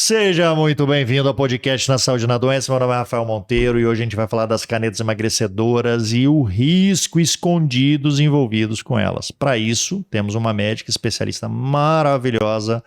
Seja muito bem-vindo ao podcast Na Saúde e na Doença. Meu nome é Rafael Monteiro e hoje a gente vai falar das canetas emagrecedoras e o risco escondidos envolvidos com elas. Para isso, temos uma médica especialista maravilhosa,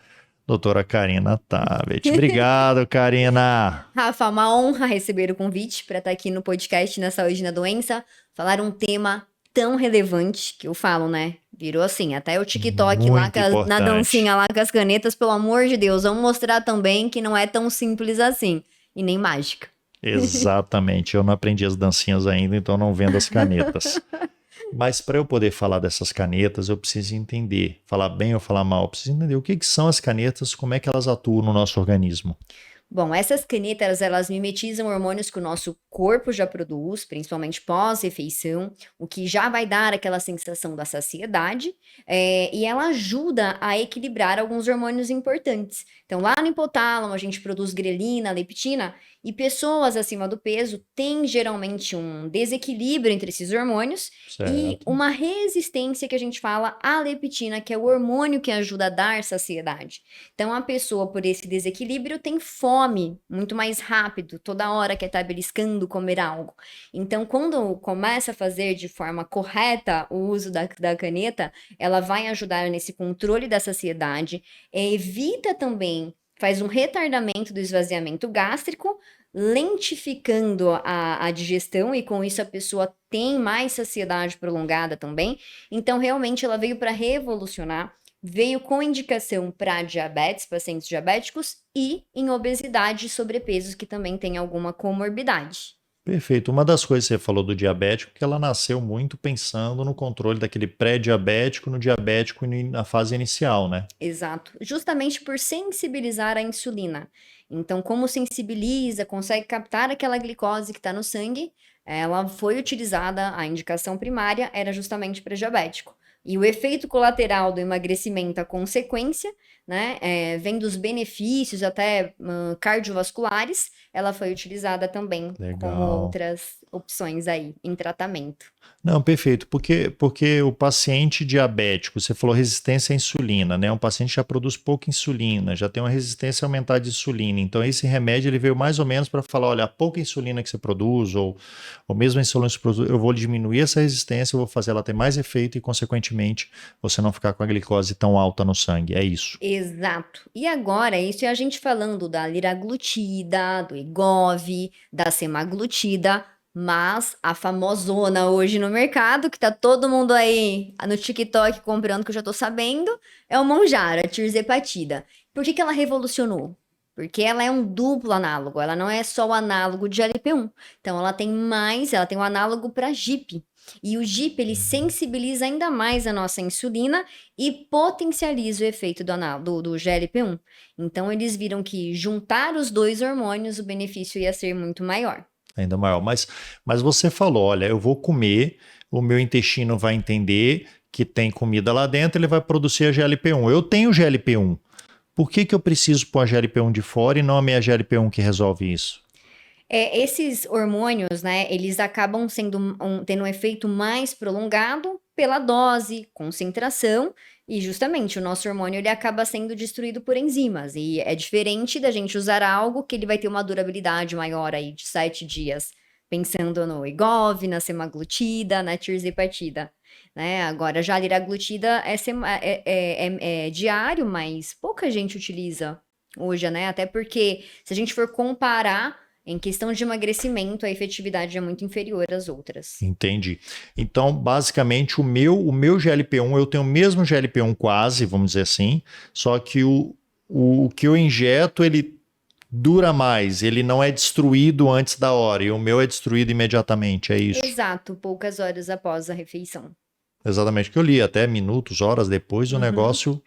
doutora Karina Tabet. Obrigado, Karina. Rafa, uma honra receber o convite para estar aqui no podcast Na Saúde e na Doença, falar um tema tão relevante que eu falo, né? Virou assim, até o TikTok lá Muito na dancinha importante. lá com as canetas, pelo amor de Deus, vamos mostrar também que não é tão simples assim e nem mágica. Exatamente. Eu não aprendi as dancinhas ainda, então não vendo as canetas. Mas para eu poder falar dessas canetas, eu preciso entender, falar bem ou falar mal, eu preciso entender o que são as canetas, como é que elas atuam no nosso organismo. Bom, essas canetas, elas mimetizam hormônios que o nosso corpo já produz, principalmente pós-refeição, o que já vai dar aquela sensação da saciedade, e ela ajuda a equilibrar alguns hormônios importantes. Então, lá no hipotálamo, a gente produz grelina, leptina, e pessoas acima do peso têm geralmente um desequilíbrio entre esses hormônios e Certo. uma resistência que a gente fala à leptina, que é o hormônio que ajuda a dar saciedade. Então, a pessoa, por esse desequilíbrio, tem fome muito mais rápido, toda hora quer estar beliscando comer algo. Então, quando começa a fazer de forma correta o uso da caneta, ela vai ajudar nesse controle da saciedade, evita também, faz um retardamento do esvaziamento gástrico, lentificando a digestão e com isso a pessoa tem mais saciedade prolongada também. Então, realmente, ela veio para revolucionar. Veio com indicação para diabetes, pacientes diabéticos e em obesidade e sobrepeso que também tem alguma comorbidade. Perfeito. Uma das coisas que você falou do diabético é que ela nasceu muito pensando no controle daquele pré-diabético, no diabético na fase inicial, né? Exato. Justamente por sensibilizar a insulina. Então, como sensibiliza, consegue captar aquela glicose que está no sangue, ela foi utilizada, a indicação primária era justamente para diabético. E o efeito colateral do emagrecimento, a consequência, né, vem dos benefícios até cardiovasculares, ela foi utilizada também como Legal. outras opções aí em tratamento. Não, perfeito. Porque o paciente diabético, você falou resistência à insulina, né? Um paciente já produz pouca insulina, já tem uma resistência aumentada de insulina. Então, esse remédio ele veio mais ou menos para falar: olha, a pouca insulina que você produz, ou mesmo a insulina que você produz, eu vou diminuir essa resistência, eu vou fazer ela ter mais efeito e, consequentemente, você não ficar com a glicose tão alta no sangue. É isso. Exato. E agora, isso é a gente falando da liraglutida, do Wegovy, da semaglutida, mas a famosona hoje no mercado, que tá todo mundo aí no TikTok comprando, que eu já tô sabendo, é o Mounjaro, a tirzepatida. Por que que ela revolucionou? Porque ela é um duplo análogo, ela não é só o análogo de GLP-1. Então ela tem mais, ela tem um análogo para GIP. E o GIP, ele sensibiliza ainda mais a nossa insulina e potencializa o efeito do GLP-1. Então, eles viram que juntar os dois hormônios, o benefício ia ser muito maior. Ainda maior. Mas você falou: olha, eu vou comer, o meu intestino vai entender que tem comida lá dentro, ele vai produzir a GLP-1. Eu tenho GLP-1. Por que eu preciso pôr a GLP-1 de fora e não a minha GLP-1 que resolve isso? Esses hormônios, né, eles acabam sendo tendo um efeito mais prolongado pela dose, concentração, e justamente o nosso hormônio ele acaba sendo destruído por enzimas. E é diferente da gente usar algo que ele vai ter uma durabilidade maior aí de 7 dias, pensando no Wegovy, na semaglutida, na tirzepatida, né? Agora já a liraglutida é diário, mas pouca gente utiliza hoje, né? Até porque se a gente for comparar em questão de emagrecimento, a efetividade é muito inferior às outras. Entendi. Então, basicamente, o meu GLP-1, eu tenho o mesmo GLP-1 quase, vamos dizer assim, só que o que eu injeto, ele dura mais, ele não é destruído antes da hora, e o meu é destruído imediatamente, é isso. Exato, poucas horas após a refeição. Exatamente o que eu li, até minutos, horas depois, o Uhum. negócio.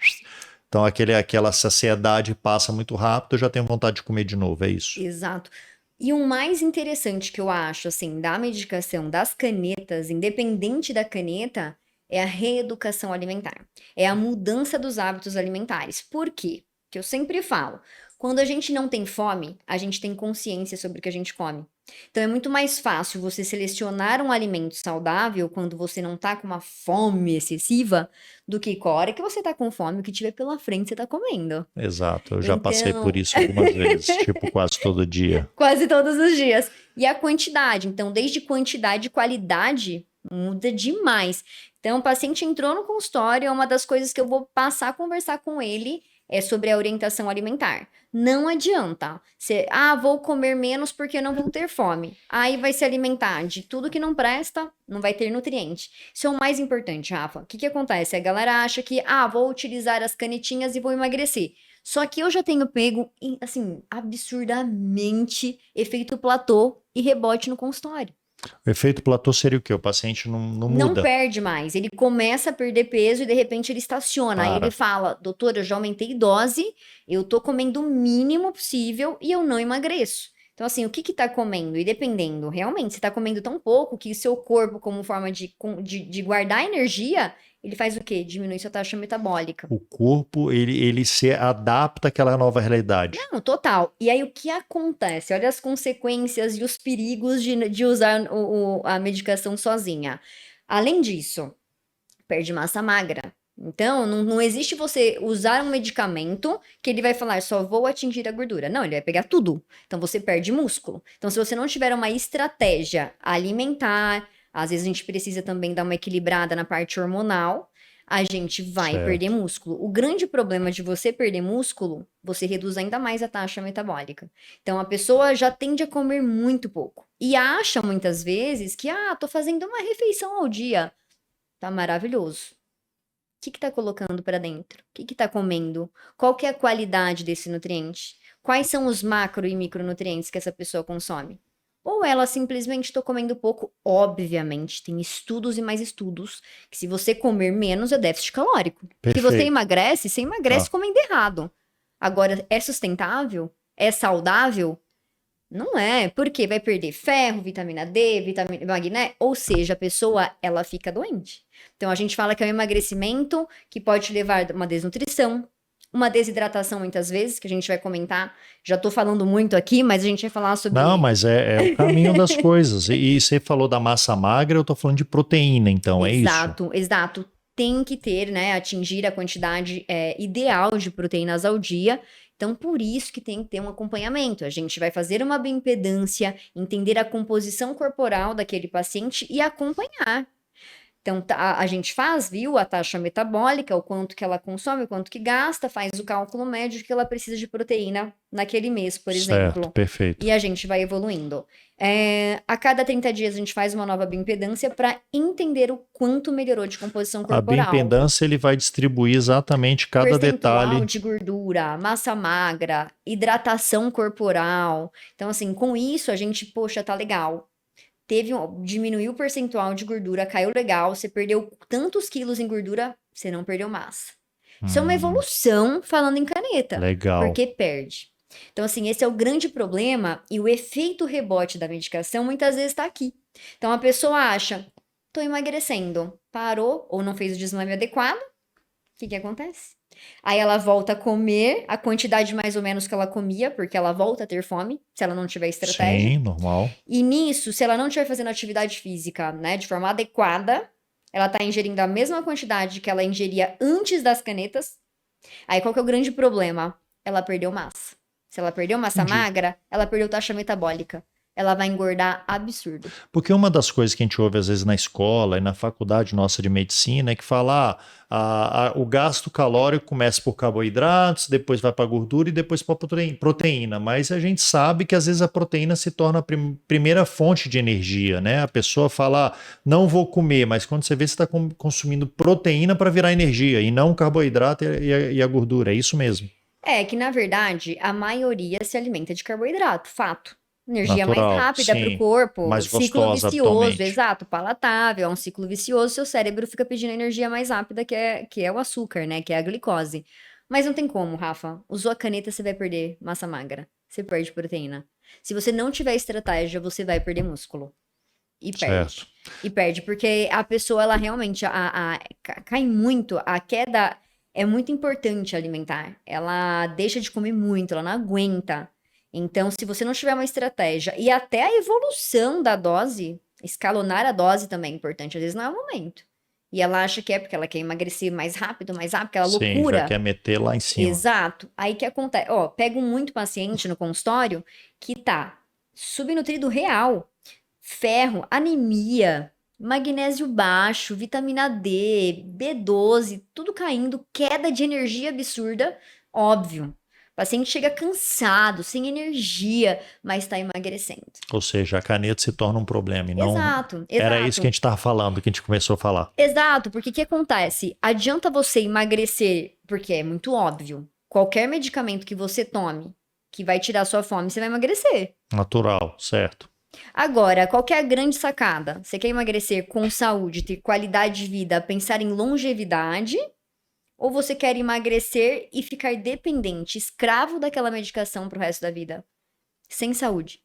Então, aquela saciedade passa muito rápido, eu já tenho vontade de comer de novo, é isso. Exato. E o mais interessante que eu acho, assim, da medicação das canetas, independente da caneta, é a reeducação alimentar. É a mudança dos hábitos alimentares. Por quê? Que eu sempre falo, quando a gente não tem fome, a gente tem consciência sobre o que a gente come. Então é muito mais fácil você selecionar um alimento saudável quando você não tá com uma fome excessiva, do que com a hora que você tá com fome, o que tiver pela frente você tá comendo. Exato, eu já passei por Então, isso algumas vezes, tipo quase todo dia. quase todos os dias. E a quantidade, então, desde quantidade e qualidade, muda demais. Então, o paciente entrou no consultório, é uma das coisas que eu vou passar a conversar com ele é sobre a orientação alimentar. Não adianta. Você, vou comer menos porque eu não vou ter fome. Aí vai se alimentar de tudo que não presta, não vai ter nutriente. Isso é o mais importante, Rafa. O que que acontece? A galera acha que, vou utilizar as canetinhas e vou emagrecer. Só que eu já tenho pego, assim, absurdamente efeito platô e rebote no consultório. O efeito platô seria o quê? O paciente não Não muda, perde mais. Ele começa a perder peso e de repente ele estaciona. Aí ele para. fala: doutor, eu já aumentei dose, eu tô comendo o mínimo possível e eu não emagreço. Então, assim, o que que tá comendo? E dependendo, realmente, você tá comendo tão pouco que o seu corpo, como forma de guardar energia, ele faz o quê? Diminui sua taxa metabólica. O corpo, ele se adapta àquela nova realidade. Não, total. E aí o que acontece? Olha as consequências e os perigos de usar a medicação sozinha. Além disso, perde massa magra. Então, não existe você usar um medicamento que ele vai falar só vou atingir a gordura. Não, ele vai pegar tudo. Então, você perde músculo. Então, se você não tiver uma estratégia alimentar, às vezes a gente precisa também dar uma equilibrada na parte hormonal, a gente vai perder Certo. músculo. O grande problema de você perder músculo, você reduz ainda mais a taxa metabólica. Então, a pessoa já tende a comer muito pouco. E acha muitas vezes que, tô fazendo uma refeição ao dia. Tá maravilhoso. O que que tá colocando para dentro? O que que tá comendo? Qual que é a qualidade desse nutriente? Quais são os macro e micronutrientes que essa pessoa consome? Ou ela simplesmente está comendo pouco? Obviamente, tem estudos e mais estudos que se você comer menos é déficit calórico. Se Perfeito. você emagrece Tá. comendo errado. Agora, é sustentável? É saudável? Não é, porque vai perder ferro, vitamina D, vitamina magnésio, ou seja, a pessoa ela fica doente. Então a gente fala que é um emagrecimento que pode levar a uma desnutrição, uma desidratação muitas vezes, que a gente vai comentar. Já tô falando muito aqui, mas a gente vai falar Não, sobre mas é o caminho das coisas. E você falou da massa magra, eu tô falando de proteína, então, é isso? exato, exato. Tem que ter, né, atingir a quantidade ideal de proteínas ao dia. Então, por isso que tem que ter um acompanhamento. A gente vai fazer uma bioimpedância, entender a composição corporal daquele paciente e acompanhar. Então, a gente faz, viu, a taxa metabólica, o quanto que ela consome, o quanto que gasta, faz o cálculo médio que ela precisa de proteína naquele mês, por Certo, exemplo. perfeito. E a gente vai evoluindo. A cada 30 dias a gente faz uma nova bioimpedância para entender o quanto melhorou de composição A corporal. bioimpedância ele vai distribuir exatamente cada Percentual detalhe. de gordura, massa magra, hidratação corporal. Então, assim, com isso a gente, poxa, tá legal. Diminuiu o percentual de gordura, caiu legal, você perdeu tantos quilos em gordura, você não perdeu massa. Isso é uma Hum, evolução falando em caneta, legal. porque perde. Então, assim, esse é o grande problema e o efeito rebote da medicação muitas vezes está aqui. Então, a pessoa acha, tô emagrecendo, parou ou não fez o desmame adequado, o que que acontece? Aí ela volta a comer a quantidade mais ou menos que ela comia, porque ela volta a ter fome, se ela não tiver estratégia. Sim, normal. E nisso, se ela não estiver fazendo atividade física, né, de forma adequada, ela tá ingerindo a mesma quantidade que ela ingeria antes das canetas. Aí qual que é o grande problema? Ela perdeu massa. Se ela perdeu massa Entendi. magra, ela perdeu taxa metabólica. Ela vai engordar absurdo. Porque uma das coisas que a gente ouve às vezes na escola e na faculdade nossa de medicina é que fala, o gasto calórico começa por carboidratos, depois vai para gordura e depois para proteína. Mas a gente sabe que às vezes a proteína se torna a primeira fonte de energia, né? A pessoa fala, não vou comer, mas quando você vê, você está consumindo proteína para virar energia e não o carboidrato e a gordura. É isso mesmo. É que, na verdade, a maioria se alimenta de carboidrato, fato. Energia mais Natural, rápida para o sim. corpo, Mais ciclo gostosa vicioso, habitualmente. exato, palatável, é um ciclo vicioso, seu cérebro fica pedindo energia mais rápida, que é o açúcar, né, que é a glicose. Mas não tem como, Rafa, usou a caneta, você vai perder massa magra, você perde proteína. Se você não tiver estratégia, você vai perder músculo. E Certo. perde. E perde, porque a pessoa, ela realmente cai muito, a queda é muito importante alimentar. Ela deixa de comer muito, ela não aguenta. Então, se você não tiver uma estratégia e até a evolução da dose, escalonar a dose também é importante, às vezes não é o momento. E ela acha que é porque ela quer emagrecer mais rápido, aquela Sim, já loucura. quer meter lá em cima. Exato. Aí que acontece? Ó, pego muito paciente no consultório que tá subnutrido real, ferro, anemia, magnésio baixo, vitamina D, B12, tudo caindo, queda de energia absurda, óbvio. O paciente chega cansado, sem energia, mas está emagrecendo. Ou seja, a caneta se torna um problema e não. Exato, Era isso que a exato. gente estava falando, que a gente começou a falar. Exato, porque o que acontece? Adianta você emagrecer, porque é muito óbvio. Qualquer medicamento que você tome que vai tirar sua fome, você vai emagrecer. Natural, certo. Agora, qual que é a grande sacada? Você quer emagrecer com saúde, ter qualidade de vida, pensar em longevidade? Ou você quer emagrecer e ficar dependente, escravo daquela medicação pro resto da vida, sem saúde?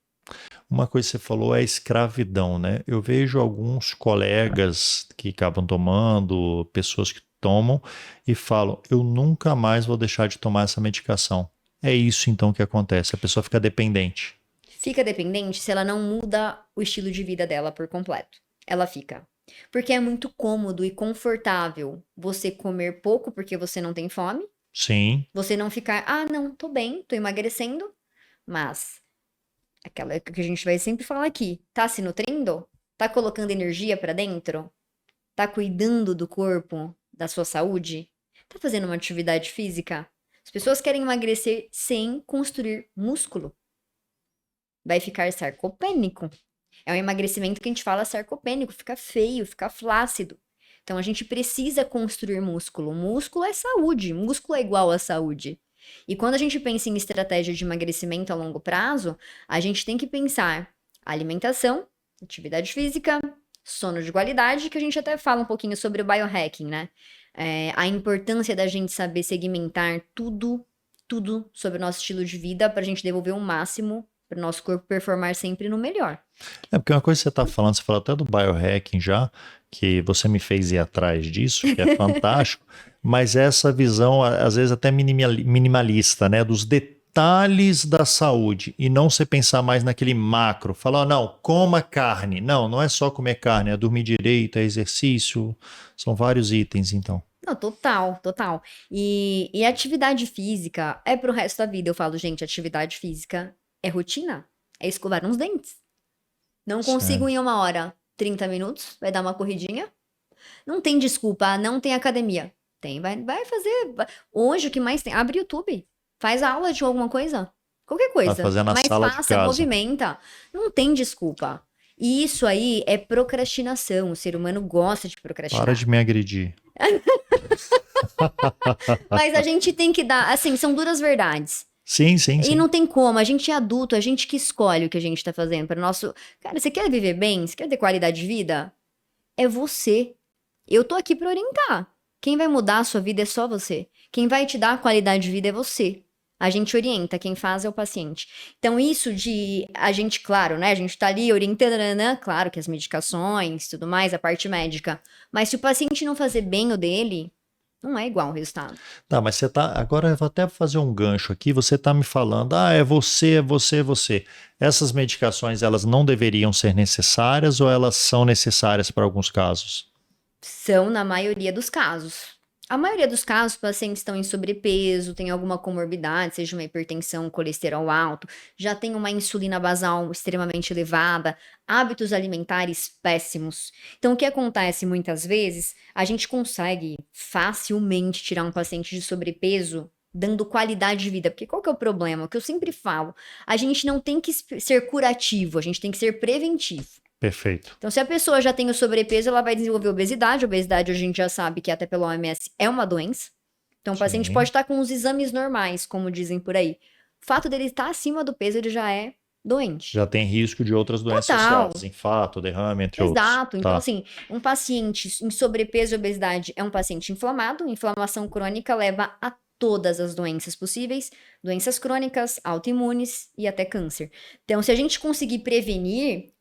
Uma coisa que você falou é escravidão, né? Eu vejo alguns colegas que acabam tomando, pessoas que tomam e falam: eu nunca mais vou deixar de tomar essa medicação. É isso então que acontece, a pessoa fica dependente. Fica dependente se ela não muda o estilo de vida dela por completo. Ela fica. Porque é muito cômodo e confortável você comer pouco porque você não tem fome, Sim, você não ficar, ah, não, tô bem, tô emagrecendo, mas aquela que a gente vai sempre falar aqui, tá se nutrindo? Tá colocando energia pra dentro? Tá cuidando do corpo, da sua saúde? Tá fazendo uma atividade física? As pessoas querem emagrecer sem construir músculo. Vai ficar sarcopênico. É um emagrecimento que a gente fala sarcopênico, fica feio, fica flácido. Então a gente precisa construir músculo. Músculo é saúde, músculo é igual a saúde. E quando a gente pensa em estratégia de emagrecimento a longo prazo, a gente tem que pensar alimentação, atividade física, sono de qualidade, que a gente até fala um pouquinho sobre o biohacking, né? A importância da gente saber segmentar tudo sobre o nosso estilo de vida para a gente devolver o máximo para o nosso corpo performar sempre no melhor. é porque uma coisa que você está falando, você falou até do biohacking já, que você me fez ir atrás disso, que é fantástico, mas essa visão, às vezes até minimalista, né, dos detalhes da saúde, e não você pensar mais naquele macro, falar, não, coma carne. Não, não é só comer carne, é dormir direito, é exercício, são vários itens, então. Não, total, total. E atividade física é pro resto da vida. Eu falo, gente, atividade física é rotina. É escovar uns dentes. Não consigo Certo. em 1 hora, 30 minutos, vai dar uma corridinha. Não tem desculpa, não tem academia. Tem, vai fazer. Hoje o que mais tem? Abre o YouTube. Faz aula de alguma coisa. Qualquer Vai coisa. fazer na Mas sala de faça, casa. movimenta. Não tem desculpa. E isso aí é procrastinação. O ser humano gosta de Para procrastinar. de me agredir. Mas a gente tem que dar, assim, são duras verdades. Sim, sim, E sim. não tem como, a gente é adulto, a gente que escolhe o que a gente tá fazendo para nosso. Cara, você quer viver bem? Você quer ter qualidade de vida? É você. Eu tô aqui para orientar. Quem vai mudar a sua vida é só você. Quem vai te dar qualidade de vida é você. A gente orienta, quem faz é o paciente. Então, isso de a gente, claro, né? A gente tá ali orientando, né? Claro que as medicações, tudo mais, a parte médica. Mas se o paciente não fazer bem o dele, não é igual o resultado. Tá, mas você tá. Agora eu vou até fazer um gancho aqui. Você tá me falando, ah, é você, é você, é você. Essas medicações, elas não deveriam ser necessárias ou elas são necessárias para alguns casos? São na maioria dos casos. A maioria dos casos, pacientes estão em sobrepeso, tem alguma comorbidade, seja uma hipertensão, um colesterol alto, já tem uma insulina basal extremamente elevada, hábitos alimentares péssimos. Então, o que acontece muitas vezes, a gente consegue facilmente tirar um paciente de sobrepeso dando qualidade de vida. Porque qual que é o problema? O que eu sempre falo, a gente não tem que ser curativo, a gente tem que ser preventivo. Perfeito. Então, se a pessoa já tem o sobrepeso, ela vai desenvolver obesidade. Obesidade, a gente já sabe que até pela OMS é uma doença. Então, o paciente pode Sim. estar com os exames normais, como dizem por aí. O fato dele estar acima do peso, ele já é doente. Já tem risco de outras doenças Total. associadas, infarto, derrame, entre outros. Exato. Então, Tá. assim, um paciente em sobrepeso e obesidade é um paciente inflamado. Inflamação crônica leva a todas as doenças possíveis, doenças crônicas, autoimunes e até câncer. Então, se a gente conseguir prevenir,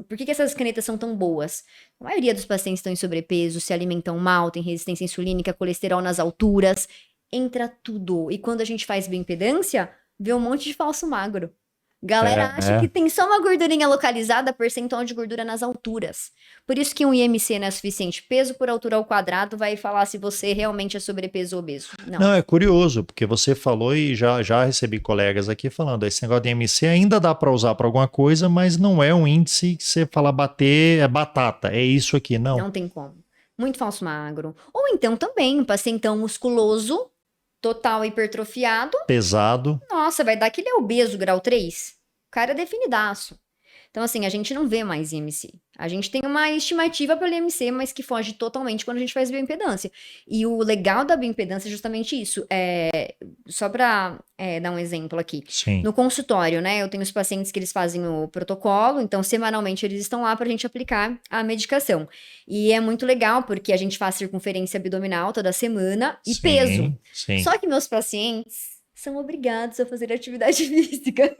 por que essas canetas são tão boas? A maioria dos pacientes estão em sobrepeso, se alimentam mal, tem resistência insulínica, colesterol nas alturas, entra tudo. E quando a gente faz bioimpedância, vê um monte de falso magro. Galera acha que É. tem só uma gordurinha localizada, percentual de gordura nas alturas. Por isso que um IMC não é suficiente. Peso por altura ao quadrado vai falar se você realmente é sobrepeso ou obeso. Não. Não, é curioso, porque você falou e já recebi colegas aqui falando, esse negócio de MC ainda dá para usar para alguma coisa, mas não é um índice que você fala bater, é batata, é isso aqui, não. Não tem como. Muito falso magro. Ou então também, um pacientão musculoso, total hipertrofiado, Pesado, nossa, vai dar aquele obeso grau 3. O cara é definidaço. Então, assim, a gente não vê mais IMC. A gente tem uma estimativa para o IMC, mas que foge totalmente quando a gente faz bioimpedância. E o legal da bioimpedância é justamente isso. Só para dar um exemplo aqui. sim. No consultório, né? Eu tenho os pacientes que eles fazem o protocolo, então semanalmente eles estão lá para a gente aplicar a medicação. E é muito legal porque a gente faz circunferência abdominal toda semana e Sim, peso. sim. Só que meus pacientes são obrigados a fazer atividade física.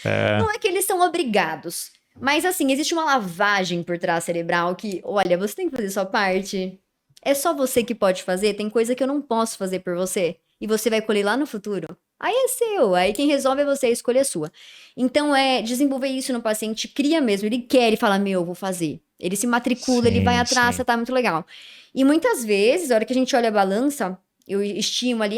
É, Não é que eles são obrigados, mas assim, existe uma lavagem por trás cerebral que, olha, você tem que fazer sua parte. É só você que pode fazer, tem coisa que eu não posso fazer por você. E você vai colher lá no futuro. Aí é seu, aí quem resolve é você, a escolha é sua. Então, desenvolver isso no paciente cria mesmo, ele quer, ele fala, meu, eu vou fazer. Ele se matricula, ele vai sim, atrás, sim. tá muito legal. E muitas vezes, a hora que a gente olha a balança, eu estimo ali,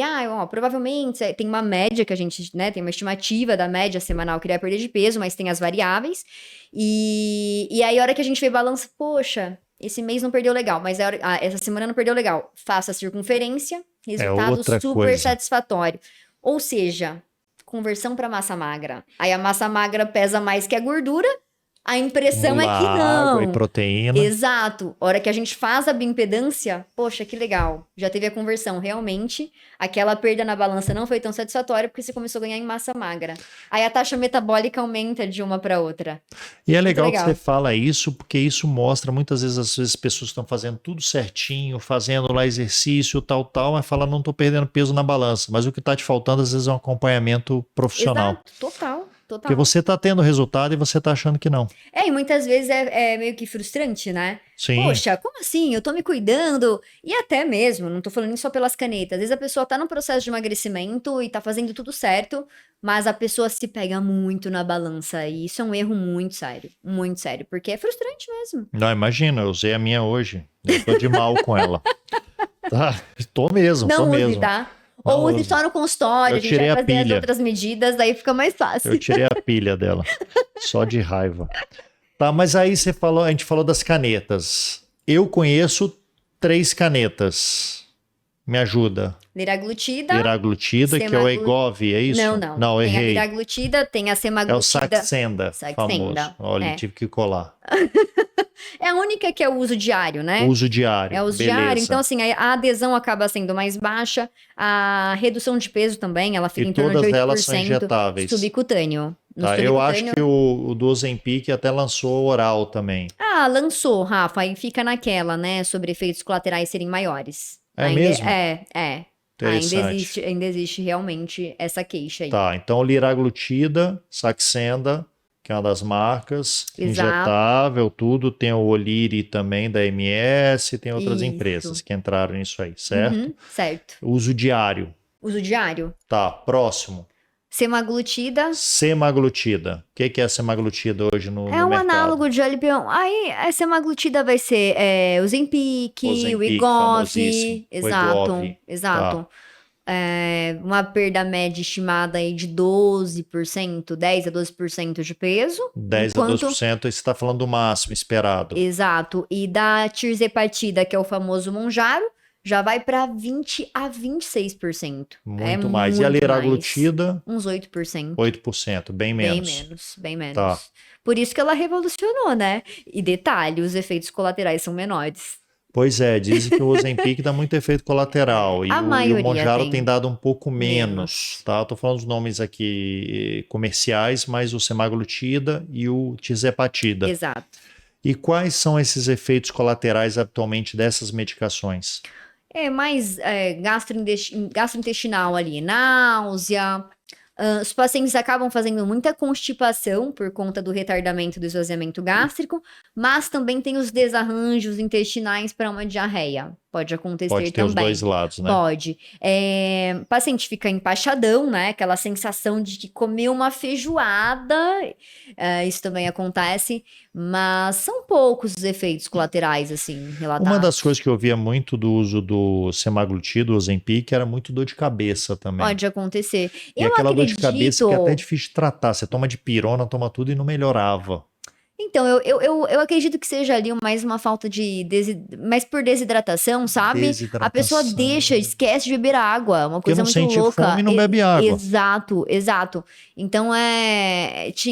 provavelmente tem uma média que a gente, né, tem uma estimativa da média semanal que ele vai perder de peso, mas tem as variáveis. E aí, a hora que a gente vê balança, poxa, esse mês não perdeu legal, mas essa semana não perdeu legal. Faça a circunferência, resultado outra super coisa. satisfatório. Ou seja, conversão para massa magra. Aí a massa magra pesa mais que a gordura, a impressão é que Água e não. proteína. Exato. A hora que a gente faz a bioimpedância, poxa, que legal. Já teve a conversão. Realmente, aquela perda na balança não foi tão satisfatória porque você começou a ganhar em massa magra. Aí a taxa metabólica aumenta de uma para outra. E é Muito legal que legal. você fala isso, porque isso mostra, muitas vezes, as pessoas estão fazendo tudo certinho, fazendo lá exercício, tal, mas fala, não estou perdendo peso na balança. Mas o que está te faltando, às vezes, é um acompanhamento profissional. Exato. Total. Porque você está tendo resultado e você está achando que não. E muitas vezes é meio que frustrante, né? Sim, Poxa, como assim? Eu tô me cuidando. E até mesmo, não tô falando nem só pelas canetas. Às vezes a pessoa tá no processo de emagrecimento e tá fazendo tudo certo, mas a pessoa se pega muito na balança. E isso é um erro muito sério, porque é frustrante mesmo. não, imagina, eu usei a minha hoje. Eu tô de mal com ela. Tá, tô mesmo, Não tô use, mesmo. tá? Não Ou use uso. só no consultório, Eu a gente tirei vai a fazer as pilha. outras medidas, daí fica mais fácil. Eu tirei a pilha dela, só de raiva. Tá, mas aí você falou, a gente falou das canetas. Eu conheço 3 canetas. Me ajuda. Liraglutida. Liraglutida, que é o Semaglu- Egov, é isso? Não. Não, Tem a errei. liraglutida, tem a É o semaglutida. Saxenda, famoso. Saxenda, Olha, é. tive que colar. É a única que é o uso diário, né? Uso diário, É o uso beleza. diário, então assim, a adesão acaba sendo mais baixa, a redução de peso também, ela fica E em torno de todas 8% elas são injetáveis. subcutâneo. No Tá, eu acho subcutâneo- que o do Ozempic até lançou oral também. lançou, Rafa, aí fica naquela, né, sobre efeitos colaterais serem maiores. É mesmo? É. Interessante. Ainda existe realmente essa queixa aí. Tá, então liraglutida, Saxenda, que é uma das marcas, Exato. injetável, tudo. Tem o Oliri também da MS, tem outras Isso. empresas que entraram nisso aí, certo? Uhum, certo. Uso diário. Uso diário. Tá, próximo. Semaglutida Semaglutida. O que é semaglutida hoje no é um mercado? análogo de Alipion. Aí, a semaglutida vai ser o Ozempic, o Ozempic, Wegovy. famosíssimo. O Wegovy. Exato. Uma perda média estimada aí de 12%, 10 a 12% de peso. 10 enquanto- a 12%, você está falando do máximo esperado. Exato. E da tirzepatida, que é o famoso Monjaro, já vai para 20 a 26%. Muito mais. E a muito liraglutida, mais. Uns 8%. 8%, bem menos. Bem menos. Tá. Por isso que ela revolucionou, né? E detalhe, os efeitos colaterais são menores. Pois é, dizem que o Ozempic dá muito efeito colateral. E A o maioria Mounjaro tem. tem dado um pouco menos, tá? Eu tô falando os nomes aqui comerciais, mas o semaglutida e o tirzepatida. Exato. E quais são esses efeitos colaterais atualmente dessas medicações? É mais gastrointestinal ali, náusea. Os pacientes acabam fazendo muita constipação por conta do retardamento do esvaziamento gástrico, mas também tem os desarranjos intestinais para uma diarreia. Pode acontecer Pode ter os também. dois lados, né? Pode. O paciente fica empachadão, né? Aquela sensação de que comeu uma feijoada. Isso também acontece, mas são poucos os efeitos colaterais, assim, Uma das coisas relatados. que eu via muito do uso do semaglutida, do Ozempic, era muito dor de cabeça também. Pode acontecer. E Eu aquela dor de cabeça que é até acredito. difícil de tratar. Você toma de pirona, toma tudo e não melhorava. Então, eu acredito que seja ali mais uma falta de. Mais por desidratação, sabe? A pessoa deixa, Desidratação. esquece de beber água, uma Porque coisa não muito sente fome louca. e não bebe água. Exato, exato. Então,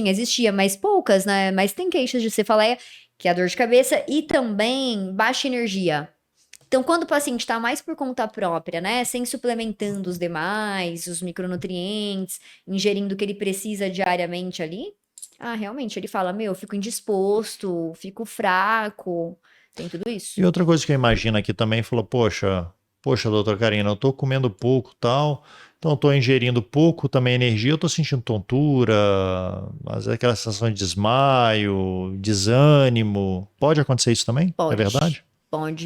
existia, mas poucas, né? Mas tem queixas de cefaleia, que é a dor de cabeça, e também baixa energia. Então, quando o paciente está mais por conta própria, né, sem suplementando os demais, os micronutrientes, ingerindo o que ele precisa diariamente ali, realmente, ele fala, meu, fico indisposto, fico fraco, tem tudo isso. E outra coisa que eu imagino aqui também, falou, poxa, doutora Karina, eu tô comendo pouco tal, então eu tô ingerindo pouco também energia, eu tô sentindo tontura, às vezes aquela sensação de desmaio, desânimo. Pode acontecer isso também? É Pode, verdade?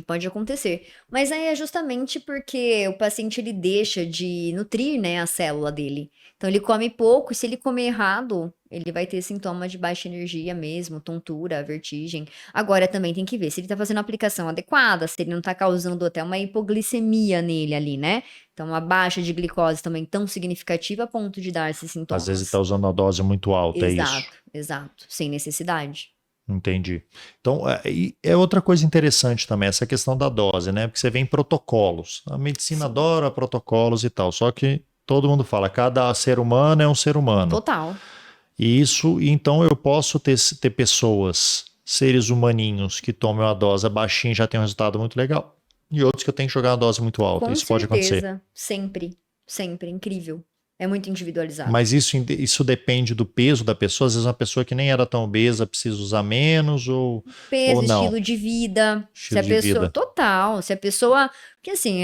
pode acontecer. Mas aí é justamente porque o paciente ele deixa de nutrir, né, a célula dele. Então ele come pouco e se ele comer errado, ele vai ter sintoma de baixa energia mesmo, tontura, vertigem. Agora também tem que ver se ele tá fazendo a aplicação adequada, se ele não tá causando até uma hipoglicemia nele ali, né? Então uma baixa de glicose também tão significativa a ponto de dar esses Às vezes está sintomas. usando uma dose muito alta, é isso. Exato, exato, sem necessidade. Entendi. Então, e é outra coisa interessante também, essa questão da dose, né? Porque você vê em protocolos. A medicina Sim, adora protocolos e tal, só que todo mundo fala, cada ser humano é um ser humano. total. E isso, então eu posso ter pessoas, seres humaninhos, que tomam a dose baixinha e já tem um resultado muito legal. E outros que eu tenho que jogar uma dose muito alta. Com Isso pode acontecer. certeza, sempre, sempre, incrível. É muito individualizado. Mas isso depende do peso da pessoa. Às vezes uma pessoa que nem era tão obesa precisa usar menos ou Peso, não. estilo de vida, se Estilo a de pessoa, vida. total, se a pessoa, porque assim,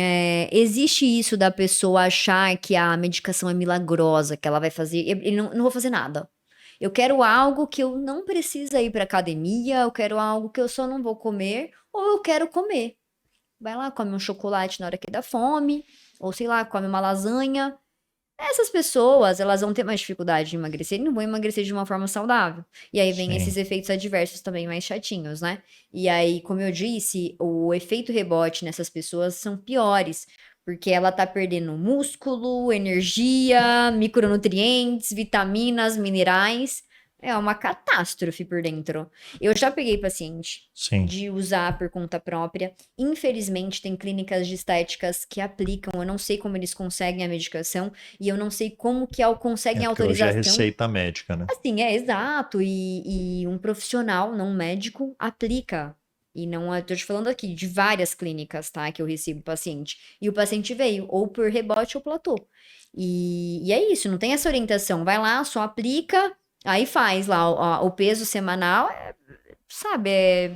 existe isso da pessoa achar que a medicação é milagrosa, que ela vai fazer, eu não vou fazer nada. Eu quero algo que eu não precisa ir para academia, eu quero algo que eu só não vou comer, ou eu quero comer. Vai lá, come um chocolate na hora que dá fome, ou sei lá, come uma lasanha. Essas pessoas, elas vão ter mais dificuldade de emagrecer e não vão emagrecer de uma forma saudável. E aí vem esses Sim. efeitos adversos também mais chatinhos, né? E aí, como eu disse, o efeito rebote nessas pessoas são piores, porque ela tá perdendo músculo, energia, micronutrientes, vitaminas, minerais. É uma catástrofe por dentro. Eu já peguei paciente Sim. de usar por conta própria. Infelizmente, tem clínicas de estéticas que aplicam. Eu não sei como eles conseguem a medicação e eu não sei como que É conseguem a porque hoje é autorização. receita médica, né? Assim, é exato. E um profissional, não um médico, aplica. E não, eu tô te falando aqui de várias clínicas, tá? Que eu recebo paciente. E o paciente veio ou por rebote ou platô. E é isso, não tem essa orientação. Vai lá, só aplica, aí faz lá o peso semanal, sabe? É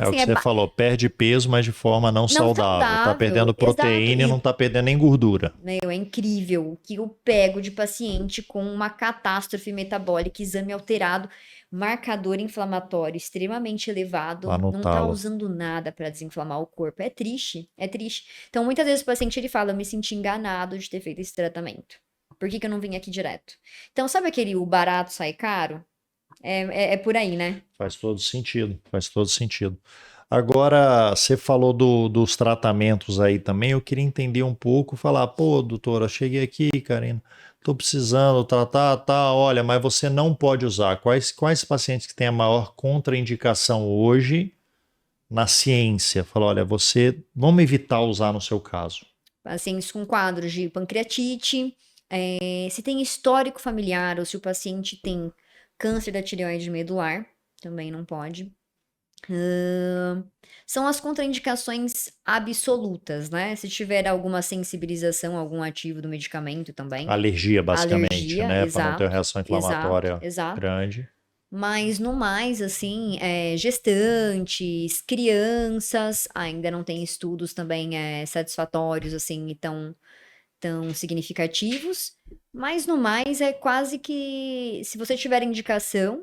o Assim, que você falou, perde peso, mas de forma não não saudável. Tá saudável, perdendo exato. proteína e não tá perdendo nem gordura. Meu, é incrível o que eu pego de paciente com uma catástrofe metabólica, exame alterado, marcador inflamatório extremamente elevado, não tá Anotá-lo. usando nada para desinflamar o corpo. É triste, é triste. Então, muitas vezes o paciente ele fala, eu me senti enganado de ter feito esse tratamento. Por que que eu não vim aqui direto? Então, sabe aquele o barato sai caro? É por aí, né? Faz todo sentido, faz todo sentido. Agora, você falou dos tratamentos aí também, eu queria entender um pouco, falar, pô, doutora, cheguei aqui, Karina, tô precisando tratar, tá, olha, mas você não pode usar. Quais pacientes que têm a maior contraindicação hoje na ciência? Fala, olha, vamos evitar usar no seu caso. Pacientes com quadros de pancreatite, se tem histórico familiar ou se o paciente tem câncer da tireoide medular, também não pode. São as contraindicações absolutas, né? Se tiver alguma sensibilização, algum ativo do medicamento também. Alergia, basicamente, Alergia, né? Para não ter uma exato, reação exato, inflamatória exato. grande. Mas no mais, assim, gestantes, crianças, ainda não tem estudos também satisfatórios, assim, e tão significativos. Mas no mais, é quase que, se você tiver indicação,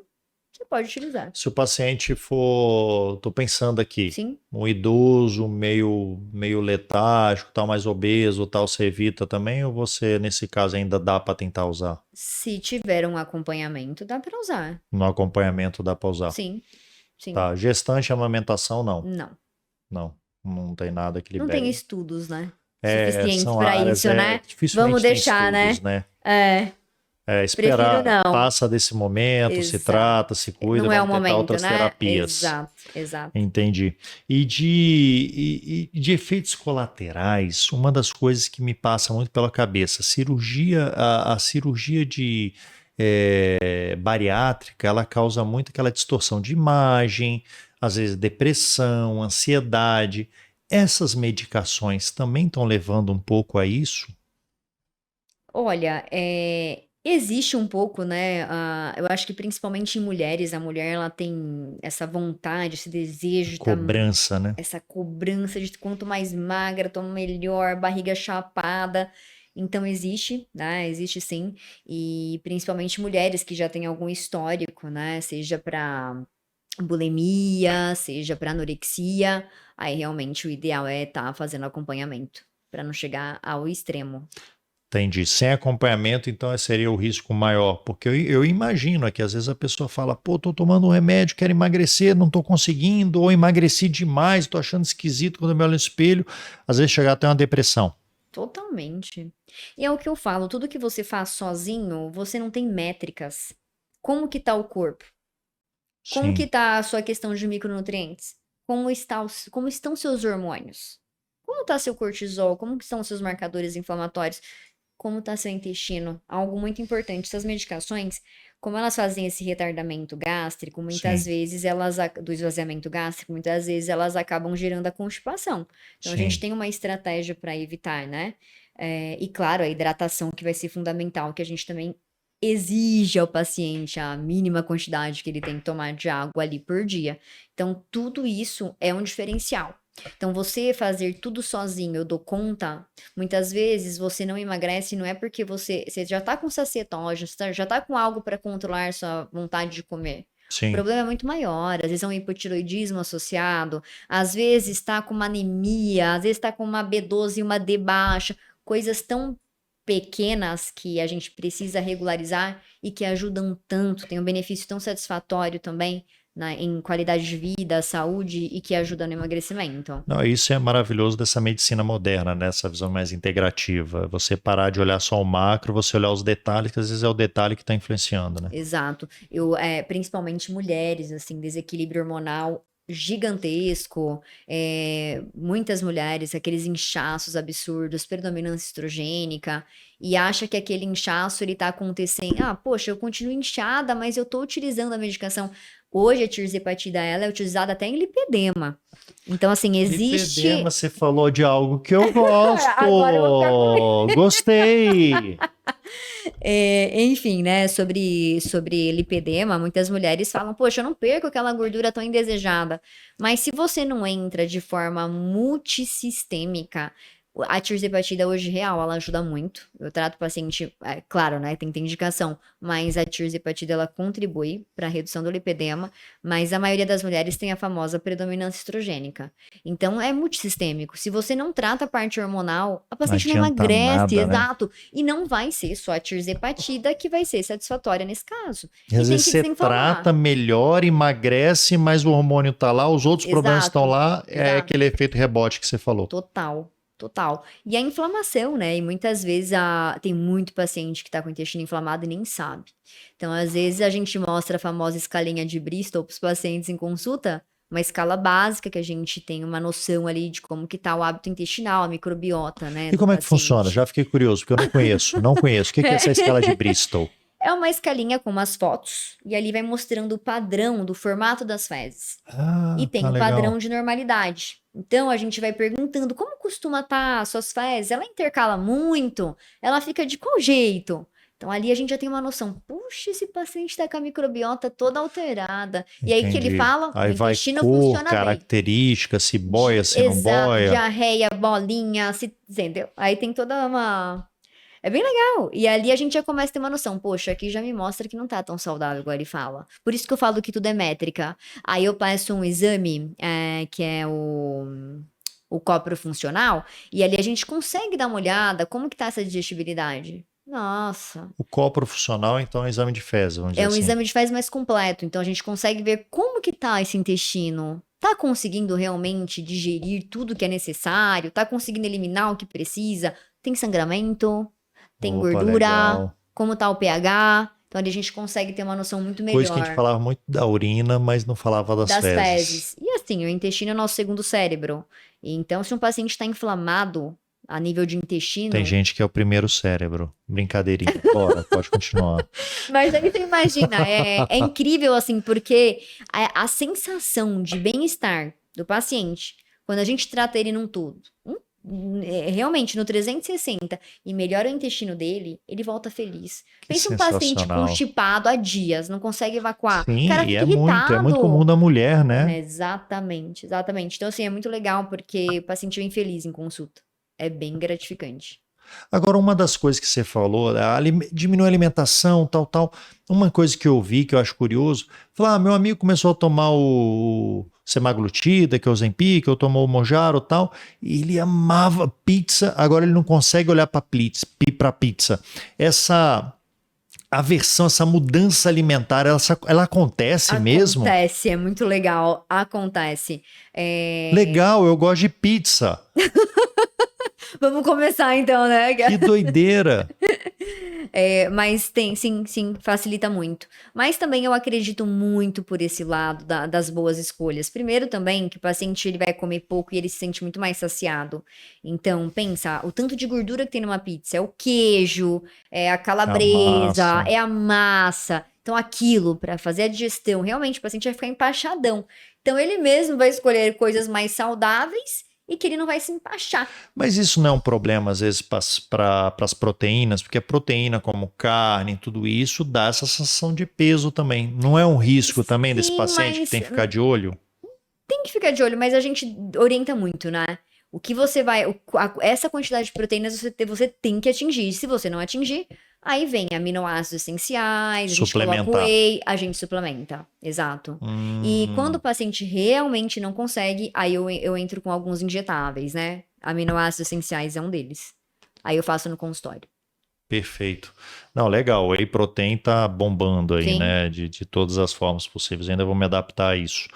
você pode utilizar. Se o paciente for, tô pensando aqui, Sim, um idoso meio letárgico, tal, mais obeso, tal, você evita também, ou você, nesse caso, ainda dá para tentar usar? se tiver um acompanhamento, dá para usar. No acompanhamento dá para usar. Sim, sim. Tá, gestante e amamentação, não. Não. Não, não tem nada que Não tem libere. estudos, né? É, Suficientes são para áreas, isso, né? Vamos dificilmente tem deixar, estudos, né? né? É, prefiro Esperar, não. passa desse momento, se Exato. trata, se cuida, Não é o vamos tentar momento, outras né? terapias. Exato, exato. Entendi. E de efeitos colaterais, uma das coisas que me passa muito pela cabeça, a cirurgia de bariátrica, ela causa muito aquela distorção de imagem, às vezes depressão, ansiedade. Essas medicações também estão levando um pouco a isso? Olha, existe um pouco, né? Eu acho que principalmente em mulheres, a mulher ela tem essa vontade, esse desejo de estar, Cobrança, né? essa cobrança de quanto mais magra, tô melhor, barriga chapada. Então existe, né? Existe sim, e principalmente mulheres que já têm algum histórico, né? Seja para bulimia, seja para anorexia, aí realmente o ideal é estar fazendo acompanhamento para não chegar ao extremo. Entendi. Sem acompanhamento, então seria o risco maior. Porque eu imagino que às vezes a pessoa fala, pô, tô tomando um remédio, quero emagrecer, não tô conseguindo, ou emagreci demais, tô achando esquisito quando eu me olho no espelho. Às vezes chegar até uma depressão. Totalmente. E é o que eu falo, tudo que você faz sozinho, você não tem métricas. Como que tá o corpo? Como que Sim, tá a sua questão de micronutrientes? Como estão seus hormônios? Como tá seu cortisol? Como que estão os seus marcadores inflamatórios? Como está seu intestino? Algo muito importante. Essas medicações, como elas fazem esse retardamento gástrico, muitas sim, vezes do esvaziamento gástrico, muitas vezes elas acabam gerando a constipação. Então a gente sim. tem uma estratégia para evitar, né? E claro, a hidratação que vai ser fundamental, que a gente também exige ao paciente a mínima quantidade que ele tem que tomar de água ali por dia. Então, tudo isso é um diferencial. Então, você fazer tudo sozinho, eu dou conta. Muitas vezes você não emagrece, não é porque você já tá com sacietógeno, já tá com algo para controlar sua vontade de comer. O Sim. problema é muito maior, às vezes é um hipotiroidismo associado, às vezes está com uma anemia, às vezes está com uma B12 e uma D baixa, coisas tão pequenas que a gente precisa regularizar e que ajudam tanto, tem um benefício tão satisfatório também em qualidade de vida, saúde e que ajuda no emagrecimento. Não, isso é maravilhoso dessa medicina moderna, né? Essa visão mais integrativa. Você parar de olhar só o macro, você olhar os detalhes, que às vezes é o detalhe que está influenciando, né? Exato. Principalmente mulheres, assim, desequilíbrio hormonal gigantesco, muitas mulheres, aqueles inchaços absurdos, predominância estrogênica, e acha que aquele inchaço ele tá acontecendo, poxa, eu continuo inchada, mas eu tô utilizando a medicação. Hoje a tirzepatida, ela é utilizada até em lipedema. Então, assim, Lipedema, existe... você falou de algo que eu gosto. Agora eu vou ficar com Gostei. enfim, né, sobre lipedema, muitas mulheres falam, poxa, eu não perco aquela gordura tão indesejada. Mas se você não entra de forma multissistêmica, a tirzepatida hoje real, ela ajuda muito. Eu trato o paciente, claro, né, tem que ter indicação, mas a tirzepatida, ela contribui para a redução do lipedema, mas a maioria das mulheres tem a famosa predominância estrogênica. Então, é multissistêmico. Se você não trata a parte hormonal, a Não paciente não adianta emagrece, nada, né? exato. E não vai ser só a tirzepatida que vai ser satisfatória nesse caso. E E às tem vezes que você desinflamar. trata melhor, emagrece, mas o hormônio tá lá, os outros problemas estão Exato, lá, é exato. aquele efeito rebote que você falou. Total, total. E a inflamação, né? E muitas vezes tem muito paciente que tá com o intestino inflamado e nem sabe. Então, às vezes, a gente mostra a famosa escalinha de Bristol para os pacientes em consulta, uma escala básica que a gente tem uma noção ali de como que tá o hábito intestinal, a microbiota, né, E do como é que funciona? paciente. Já fiquei curioso, porque eu não conheço, não conheço. O que que é essa escala de Bristol? É uma escalinha com umas fotos, e ali vai mostrando o padrão do formato das fezes. E Ah, tem tá o padrão legal. de normalidade. Então a gente vai perguntando como costuma estar as suas fezes, ela intercala muito, ela fica de qual jeito? Então ali a gente já tem uma noção, puxa, esse paciente está com a microbiota toda alterada. E aí que ele Entendi. fala, o Aí vai intestino cor, funciona bem. característica, se boia, se não Exato, boia. diarreia, bolinha, entendeu? Aí tem toda É bem legal. E ali a gente já começa a ter uma noção. Poxa, aqui já me mostra que não tá tão saudável, igual ele fala. Por isso que eu falo que tudo é métrica. Aí eu peço um exame, que é o copro funcional, e ali a gente consegue dar uma olhada como que tá essa digestibilidade. Nossa, O copro funcional, então, é exame de fezes, vamos dizer é um assim. exame de fezes mais completo, então a gente consegue ver como que tá esse intestino. Tá conseguindo realmente digerir tudo que é necessário? Tá conseguindo eliminar o que precisa? Tem sangramento? Tem Opa, gordura? legal. Como tá o pH? Então ali a gente consegue ter uma noção muito Coisa que a gente melhor falava muito da urina, mas não falava das das fezes. fezes. E assim, o intestino é o nosso segundo cérebro. Então, se um paciente está inflamado a nível de Tem intestino, gente que é o primeiro cérebro. Brincadeirinha. Bora, pode continuar. mas aí você imagina, é incrível assim, porque a sensação de bem-estar do paciente, quando a gente trata ele num todo, realmente no 360 e melhora o intestino dele, ele volta feliz. Que Pensa um paciente sensacional. constipado há dias, não consegue evacuar. O Sim, cara e fica é muito comum irritado. da mulher, né? Exatamente, exatamente. Então, assim, é muito legal porque o paciente vem feliz em consulta. É bem gratificante. Agora, uma das coisas que você falou, diminuir a alimentação, tal, tal. Uma coisa que eu vi, que eu acho curioso, falar, meu amigo começou a tomar o semaglutida, que é o Ozempic, eu tomou o Mounjaro, tal, e ele amava pizza, agora ele não consegue olhar para pizza. Essa aversão, essa mudança alimentar, ela acontece mesmo? Acontece, é muito legal. Acontece. Legal, eu gosto de pizza. Vamos começar então, né? Que doideira. Mas tem, sim, sim, facilita muito. Mas também eu acredito muito por esse lado das boas escolhas. Primeiro também que o paciente ele vai comer pouco e ele se sente muito mais saciado. Então, pensa, o tanto de gordura que tem numa pizza, é o queijo, é a A calabresa, massa. é a massa. Então, aquilo para fazer a digestão, realmente o paciente vai ficar empachadão. Então, ele mesmo vai escolher coisas mais saudáveis e que ele não vai se empachar. Mas isso não é um problema, às vezes, para as proteínas, porque a proteína, como carne, tudo isso, dá essa sensação de peso também. Não é um risco também desse Sim, paciente que mas tem que ficar de olho? tem que ficar de olho, mas a gente orienta muito, né? O que você vai. Essa quantidade de proteínas você tem que atingir. Se você não atingir, aí vem aminoácidos essenciais, a gente coloca o Suplementar. whey, a gente suplementa. Exato. E quando o paciente realmente não consegue, aí eu entro com alguns injetáveis, né? Aminoácidos essenciais é um deles. Aí eu faço no consultório. Perfeito. Não, legal. O whey protein tá bombando aí, Sim. né? De todas as formas possíveis. Ainda vou me adaptar a isso.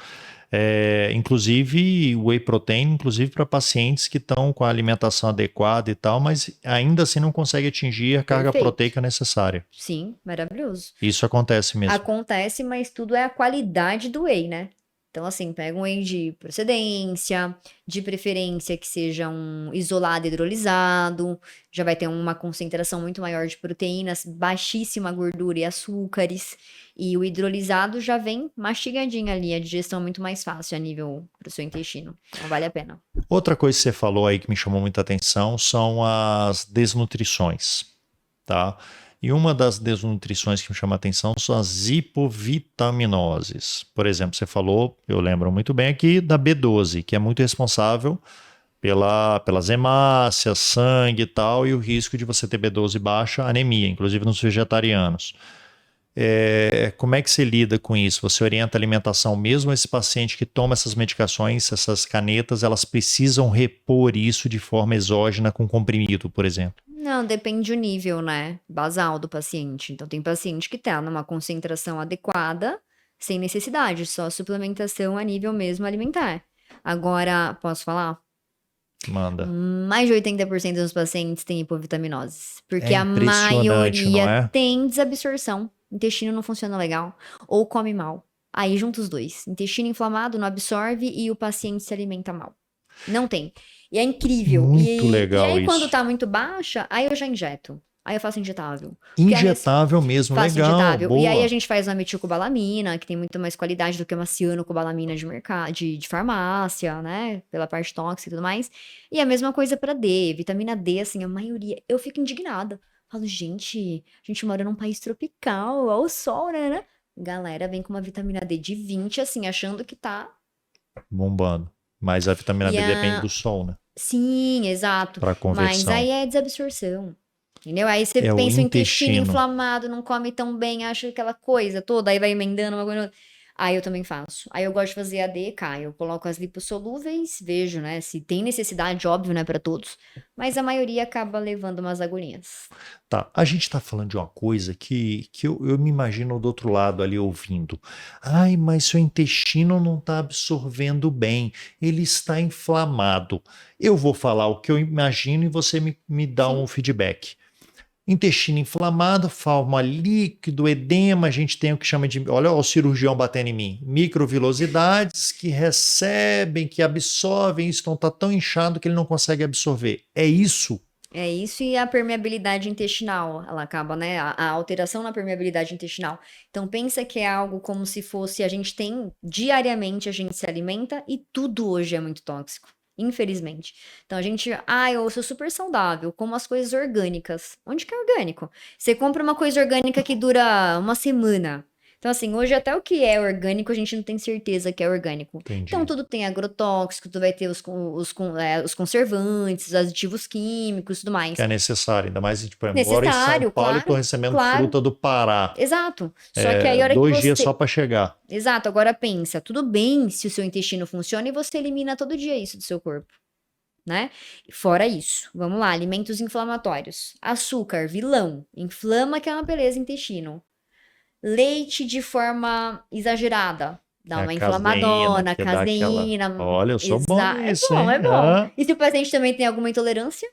Inclusive, whey protein, inclusive para pacientes que estão com a alimentação adequada e tal, mas ainda assim não conseguem atingir a carga Perfeito. proteica necessária. Sim, maravilhoso. Isso acontece mesmo. Acontece, mas tudo é a qualidade do whey, né? Então, assim, pega um whey de procedência, de preferência que seja um isolado hidrolisado, já vai ter uma concentração muito maior de proteínas, baixíssima gordura e açúcares. E o hidrolisado já vem mastigadinho ali, a digestão é muito mais fácil a nível pro seu intestino. Então, vale a pena. Outra coisa que você falou aí que me chamou muita atenção são as desnutrições, tá? E uma das desnutrições que me chama a atenção são as hipovitaminoses. Por exemplo, você falou, eu lembro muito bem aqui, da B12, que é muito responsável pelas hemácias, sangue e tal, e o risco de você ter B12 baixa, anemia, inclusive nos vegetarianos. Como é que você lida com isso? Você orienta a alimentação mesmo esse paciente que toma essas medicações, essas canetas, elas precisam repor isso de forma exógena com comprimido, por exemplo? Não, depende do nível, né, basal do paciente. Então, tem paciente que tá numa concentração adequada, sem necessidade, só suplementação a nível mesmo alimentar. Agora, posso falar? Manda. Mais de 80% dos pacientes têm hipovitaminoses, É porque a impressionante, não maioria é? tem desabsorção. O intestino não funciona legal ou come mal. Aí junta os dois. Intestino inflamado não absorve e o paciente se alimenta mal. Não tem. E é incrível. Muito E legal aí, quando isso. tá muito baixa, aí eu já injeto. Aí eu faço injetável. Porque Injetável mesmo, faço legal, injetável. E aí a boa. gente faz uma metilcobalamina, que tem muito mais qualidade do que uma cianocobalamina de mercado, de farmácia, né? Pela parte tóxica e tudo mais. E a mesma coisa pra D. Vitamina D, assim, a maioria. Eu fico indignada. Falo, gente, a gente mora num país tropical, ao sol, né? Galera vem com uma vitamina D de 20, assim, achando que tá. Bombando. Mas a vitamina E D depende a. do sol, né? Sim, exato. Para Mas conversão. aí é desabsorção. Entendeu? Aí você É o pensa o intestino intestino. inflamado, não come tão bem, acha aquela coisa toda, aí vai emendando uma coisa. Aí eu também faço. Aí eu gosto de fazer a DK, eu coloco as lipossolúveis, vejo, né, se tem necessidade, óbvio, né, para todos, mas a maioria acaba levando umas agulhinhas. Tá, a gente tá falando de uma coisa que eu me imagino do outro lado ali ouvindo. Ai, mas seu intestino não está absorvendo bem, ele está inflamado. Eu vou falar o que eu imagino e você me dá Sim. um feedback. Intestino inflamado, forma líquido, edema, a gente tem o que chama de, olha o cirurgião batendo em mim, microvilosidades que recebem, que absorvem isso, então tá tão inchado que ele não consegue absorver. É isso? É isso e a permeabilidade intestinal, ela acaba, né? A alteração na permeabilidade intestinal. Então pensa que é algo como se fosse a gente tem diariamente a gente se alimenta e tudo hoje é muito tóxico, infelizmente. Então a gente, eu sou super saudável, como as coisas orgânicas. Onde que é orgânico? Você compra uma coisa orgânica que dura uma semana. Então, assim, hoje até o que é orgânico a gente não tem certeza que é orgânico. Então, Entendi. tudo tem agrotóxico, tu vai ter os conservantes, os aditivos químicos, tudo Que mais. é necessário, ainda mais, tipo, eu moro em São Necessário, Paulo e estou claro, recebendo claro, fruta do Pará. exato. Só que aí a hora que 2 dias só você. para chegar. Exato, agora pensa, tudo bem se o seu intestino funciona e você elimina todo dia isso do seu corpo, né? Fora isso, vamos lá, alimentos inflamatórios. Açúcar, vilão, inflama que é uma beleza intestino. Leite de forma exagerada, É dá a uma caseína, inflamadona, que dá aquela. caseína, Olha, eu sou bom é nisso, bom, é hein? bom. Ah, E se o paciente também tem alguma intolerância?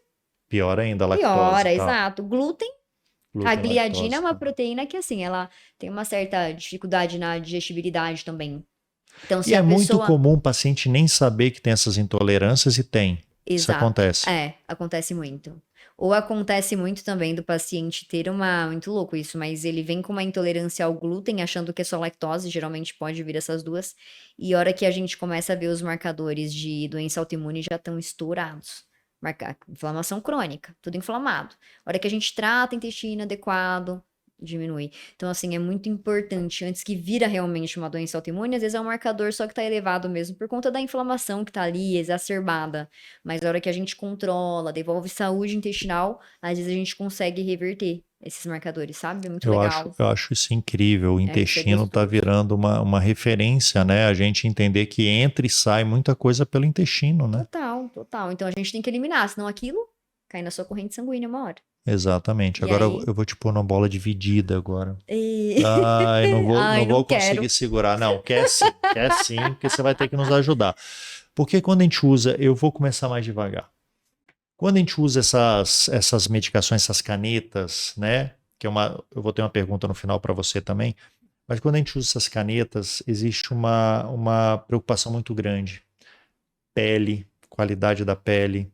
pior ainda, lactose, Piora, tá? exato. Glúten, a Glúten, gliadina é lactose. uma Tá. proteína que, assim, ela tem uma certa dificuldade na digestibilidade também. Então, E se é a muito pessoa. comum o paciente nem saber que tem essas intolerâncias e tem. Isso Exato. acontece. É, acontece muito. Ou acontece muito também do paciente ter uma. Muito louco isso, mas ele vem com uma intolerância ao glúten, achando que é só lactose, geralmente pode vir essas duas. E a hora que a gente começa a ver os marcadores de doença autoimune já estão estourados. Inflamação crônica, tudo inflamado. A hora que a gente trata intestino adequado, diminui. Então, assim, é muito importante, antes que vira realmente uma doença autoimune, às vezes é um marcador só que tá elevado mesmo por conta da inflamação que tá ali, exacerbada. Mas a hora que a gente controla, devolve saúde intestinal, às vezes a gente consegue reverter esses marcadores, sabe? É muito legal. Eu acho isso incrível. O É, isso é intestino está gostoso. virando uma referência, né? A gente entender que entra e sai muita coisa pelo intestino, né? Total, total. Então a gente tem que eliminar, senão aquilo cai na sua corrente sanguínea uma hora. Exatamente. E Agora aí. eu vou te pôr numa bola dividida agora. e- Ai, Ai, não não vou quero. conseguir segurar. Não, quer sim, porque você vai ter que nos ajudar. Porque quando a gente usa, eu vou começar mais devagar. Quando a gente usa essas medicações, essas canetas, né? Que é eu vou ter uma pergunta no final para você também. Mas quando a gente usa essas canetas, existe uma preocupação muito grande. Pele, qualidade da pele,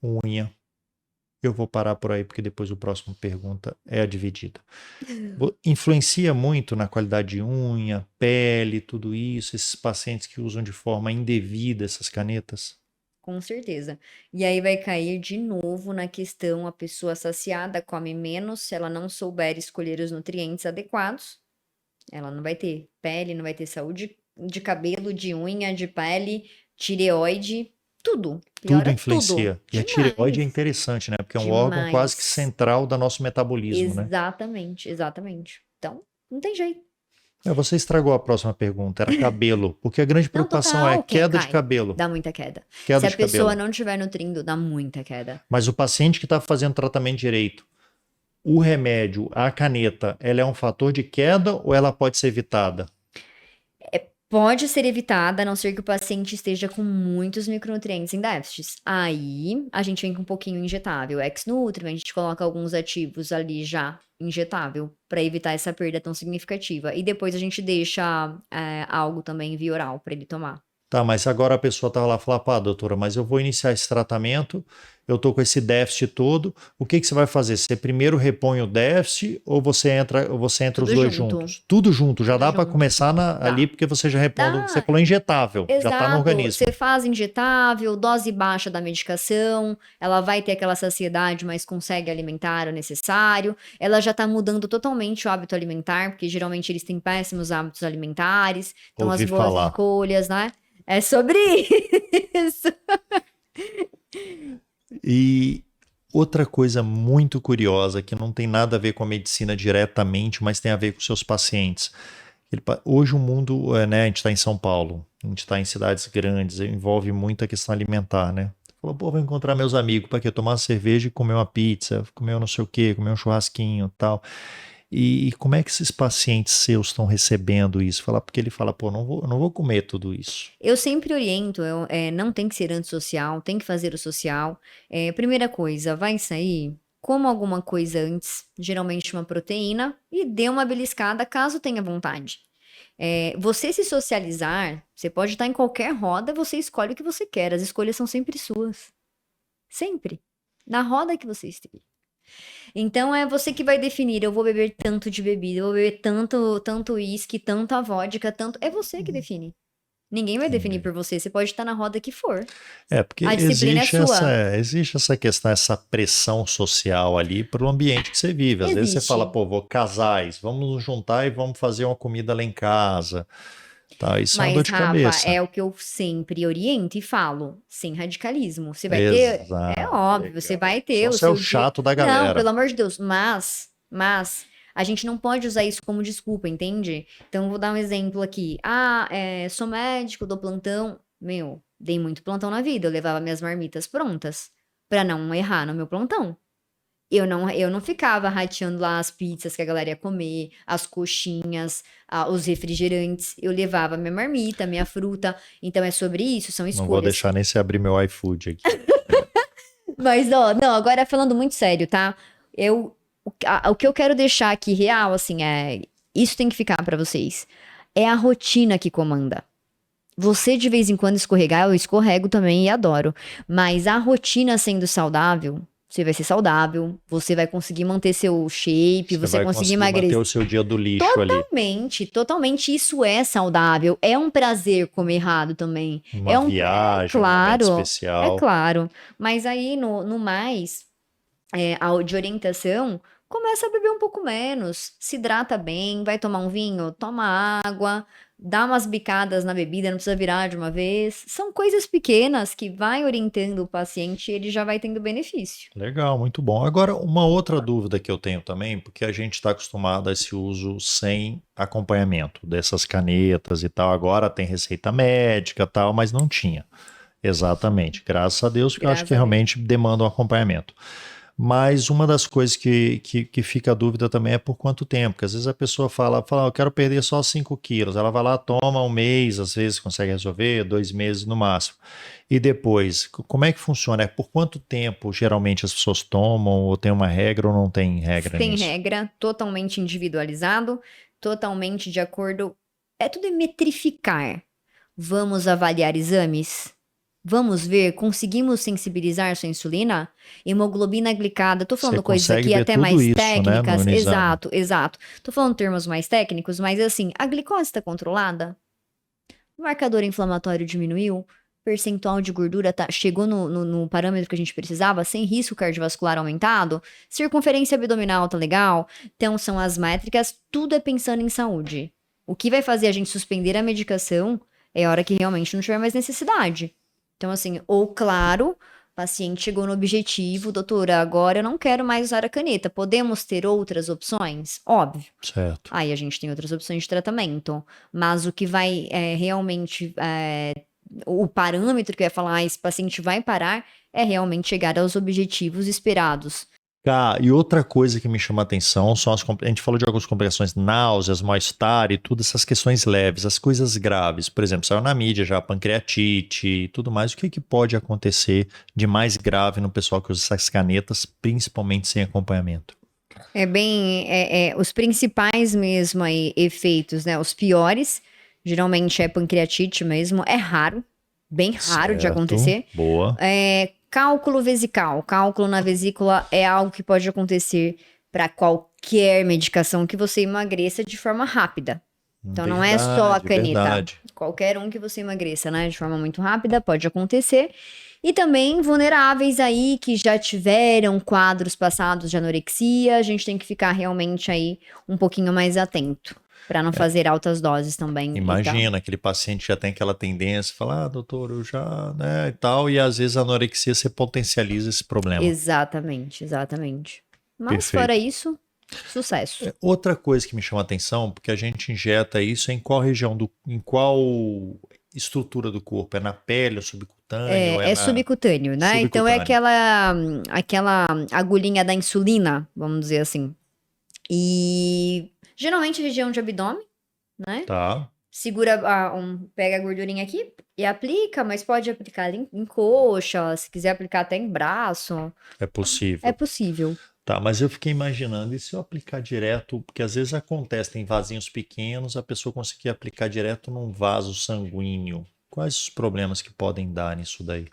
unha. Eu vou parar por aí, porque depois o próximo pergunta é a dividida. Influencia muito na qualidade de unha, pele, tudo isso, esses pacientes que usam de forma indevida essas canetas? Com certeza. E aí vai cair de novo na questão, a pessoa saciada come menos se ela não souber escolher os nutrientes adequados. Ela não vai ter pele, não vai ter saúde de cabelo, de unha, de pele, tireoide, tudo. Tudo Piora tudo. influencia. E a tireoide é Demais. interessante, né? Porque é um órgão quase que Demais. central do nosso metabolismo, né? Exatamente, exatamente. Então, não tem jeito. Você estragou a próxima pergunta, era cabelo. Porque a grande Não, preocupação é total, quem queda de cai? cabelo. Dá muita queda. Se Queda a de pessoa cabelo. não estiver nutrindo, dá muita queda. Mas o paciente que está fazendo tratamento direito, o remédio, a caneta, ela é um fator de queda ou ela pode ser evitada? Pode ser evitada, a não ser que o paciente esteja com muitos micronutrientes em déficits. Aí, a gente vem com um pouquinho injetável. Ex-Nutri, a gente coloca alguns ativos ali já injetável, para evitar essa perda tão significativa. E depois a gente deixa algo também via oral para ele tomar. Tá, mas agora a pessoa tá lá e fala, pá, doutora, mas eu vou iniciar esse tratamento, eu tô com esse déficit todo, o que que você vai fazer? Você primeiro repõe o déficit ou você entra os Tudo dois junto, juntos? Tudo junto, já tudo dá para junto. começar ali Dá. porque você já repondo, você Dá, falou injetável, já tá no exato. organismo. Você faz injetável, dose baixa da medicação, ela vai ter aquela saciedade, mas consegue alimentar o necessário. Ela já tá mudando totalmente o hábito alimentar, porque geralmente eles têm péssimos hábitos alimentares, então as Ouvi boas falar. escolhas, né? É sobre isso. E Outra coisa muito curiosa, que não tem nada a ver com a medicina diretamente, mas tem a ver com seus pacientes. Hoje o mundo, né, a gente está em São Paulo, a gente está em cidades grandes, envolve muito a questão alimentar, né? Falou, pô, vou encontrar meus amigos, para quê? Tomar uma cerveja e comer uma pizza, comer um não sei o quê, comer um churrasquinho e tal. E como é que esses pacientes seus estão recebendo isso? Porque ele fala, pô, não vou comer tudo isso. Eu sempre oriento, não tem que ser antissocial, tem que fazer o social. Primeira coisa, vai sair, coma alguma coisa antes, geralmente uma proteína, e dê uma beliscada caso tenha vontade. Você se socializar, você pode estar em qualquer roda, você escolhe o que você quer, as escolhas são sempre suas. Sempre. Na roda que você esteja. Então é você que vai definir, eu vou beber tanto de bebida, eu vou beber tanto uísque, tanta vodka, tanto. É você que define. Ninguém vai definir Entendi. por você, você pode estar na roda que for. Porque A disciplina é sua. existe essa questão, essa pressão social ali para o ambiente que você vive. Às vezes você fala, Existe. pô, vou casais, vamos nos juntar e vamos fazer uma comida lá em casa. Tá, isso é uma dor Mas, de Rafa, cabeça. é o que eu sempre oriento e falo, sem radicalismo. Você vai ter, é Exato, óbvio, você legal. vai ter Só o você é o seu dia. chato da Não, galera. pelo amor de Deus, mas, a gente não pode usar isso como desculpa, entende? Então, eu vou dar um exemplo aqui. Sou médico, dou plantão. Meu, dei muito plantão na vida, eu levava minhas marmitas prontas, pra não errar no meu plantão. Eu não ficava rateando lá as pizzas que a galera ia comer, as coxinhas, os refrigerantes. Eu levava minha marmita, minha fruta. Então é sobre isso, são Não vou escolhas. deixar nem você abrir meu iFood aqui. Mas, ó, não, agora falando muito sério, tá? O que eu quero deixar aqui real, assim, isso tem que ficar pra vocês. É a rotina que comanda. Você de vez em quando escorregar, eu escorrego também e adoro. Mas a rotina sendo saudável, você vai ser saudável, você vai conseguir manter seu shape, Você você vai vai conseguir conseguir manter emagrecer. o seu dia do lixo ali. Totalmente, totalmente isso é saudável. É um prazer comer errado também. Uma viagem, um momento É especial. claro. Mas aí no mais, de orientação, começa a beber um pouco menos, se hidrata bem, vai tomar um vinho, toma água, dá umas bicadas na bebida, não precisa virar de uma vez. São coisas pequenas que vai orientando o paciente e ele já vai tendo benefício. Legal, muito bom. Agora, uma outra dúvida que eu tenho também, porque a gente está acostumado a esse uso sem acompanhamento dessas canetas e tal. Agora tem receita médica e tal, mas não tinha. Exatamente. Graças a Deus, porque eu acho Graças que a Deus. realmente demanda um acompanhamento. Mas uma das coisas que fica a dúvida também é por quanto tempo, porque às vezes a pessoa fala, eu quero perder só 5 quilos. Ela vai lá, toma um mês, às vezes consegue resolver, 2 meses no máximo. E depois, como é que funciona? É por quanto tempo geralmente as pessoas tomam, ou tem uma regra ou não tem regra Tem nisso? regra, totalmente individualizado, totalmente de acordo. É tudo metrificar. Vamos avaliar exames? Vamos ver, conseguimos sensibilizar sua insulina? Hemoglobina glicada, tô Você falando coisas consegue aqui ver até tudo mais isso, né, técnicas, no exame. exato, exato. Tô falando termos mais técnicos, mas assim, a glicose está controlada? O marcador inflamatório diminuiu? Percentual de gordura chegou no parâmetro que a gente precisava, sem risco cardiovascular aumentado? Circunferência abdominal tá legal? Então são as métricas, tudo é pensando em saúde. O que vai fazer a gente suspender a medicação é a hora que realmente não tiver mais necessidade. Então, assim, ou claro, o paciente chegou no objetivo, doutora, agora eu não quero mais usar a caneta. Podemos ter outras opções? Óbvio. Certo. Aí a gente tem outras opções de tratamento. Mas o que vai realmente. O parâmetro que vai falar, esse paciente vai parar, é realmente chegar aos objetivos esperados. E outra coisa que me chama a atenção são a gente falou de algumas complicações, náuseas, mal-estar e tudo, essas questões leves, as coisas graves. Por exemplo, saiu na mídia já pancreatite e tudo mais. O que pode acontecer de mais grave no pessoal que usa essas canetas, principalmente sem acompanhamento? Os principais mesmo aí, efeitos, né? Os piores, geralmente é pancreatite mesmo, é raro, bem raro de Certo, acontecer. boa. Cálculo vesical, cálculo na vesícula é algo que pode acontecer para qualquer medicação que você emagreça de forma rápida. Então não é só a caneta. Verdade. Qualquer um que você emagreça, né, de forma muito rápida, pode acontecer. E também vulneráveis aí que já tiveram quadros passados de anorexia, a gente tem que ficar realmente aí um pouquinho mais atento para não fazer altas doses também. e tal. Imagina, aquele paciente já tem aquela tendência, fala, doutor, eu já, né, e tal, e às vezes a anorexia você potencializa esse problema. Exatamente, exatamente. Mas Perfeito. fora isso, sucesso. Outra coisa que me chama a atenção, porque a gente injeta isso em qual região em qual estrutura do corpo? É na pele, ou subcutâneo? É subcutâneo, né? Então é aquela agulhinha da insulina, vamos dizer assim. E geralmente região de abdômen, né? Tá, Segura, pega a gordurinha aqui e aplica, mas pode aplicar ali em coxa, se quiser aplicar até em braço, é possível. é possível. Tá, mas eu fiquei imaginando, e se eu aplicar direto, porque às vezes acontece, tem vasinhos pequenos, a pessoa conseguir aplicar direto num vaso sanguíneo. Quais os problemas que podem dar nisso daí?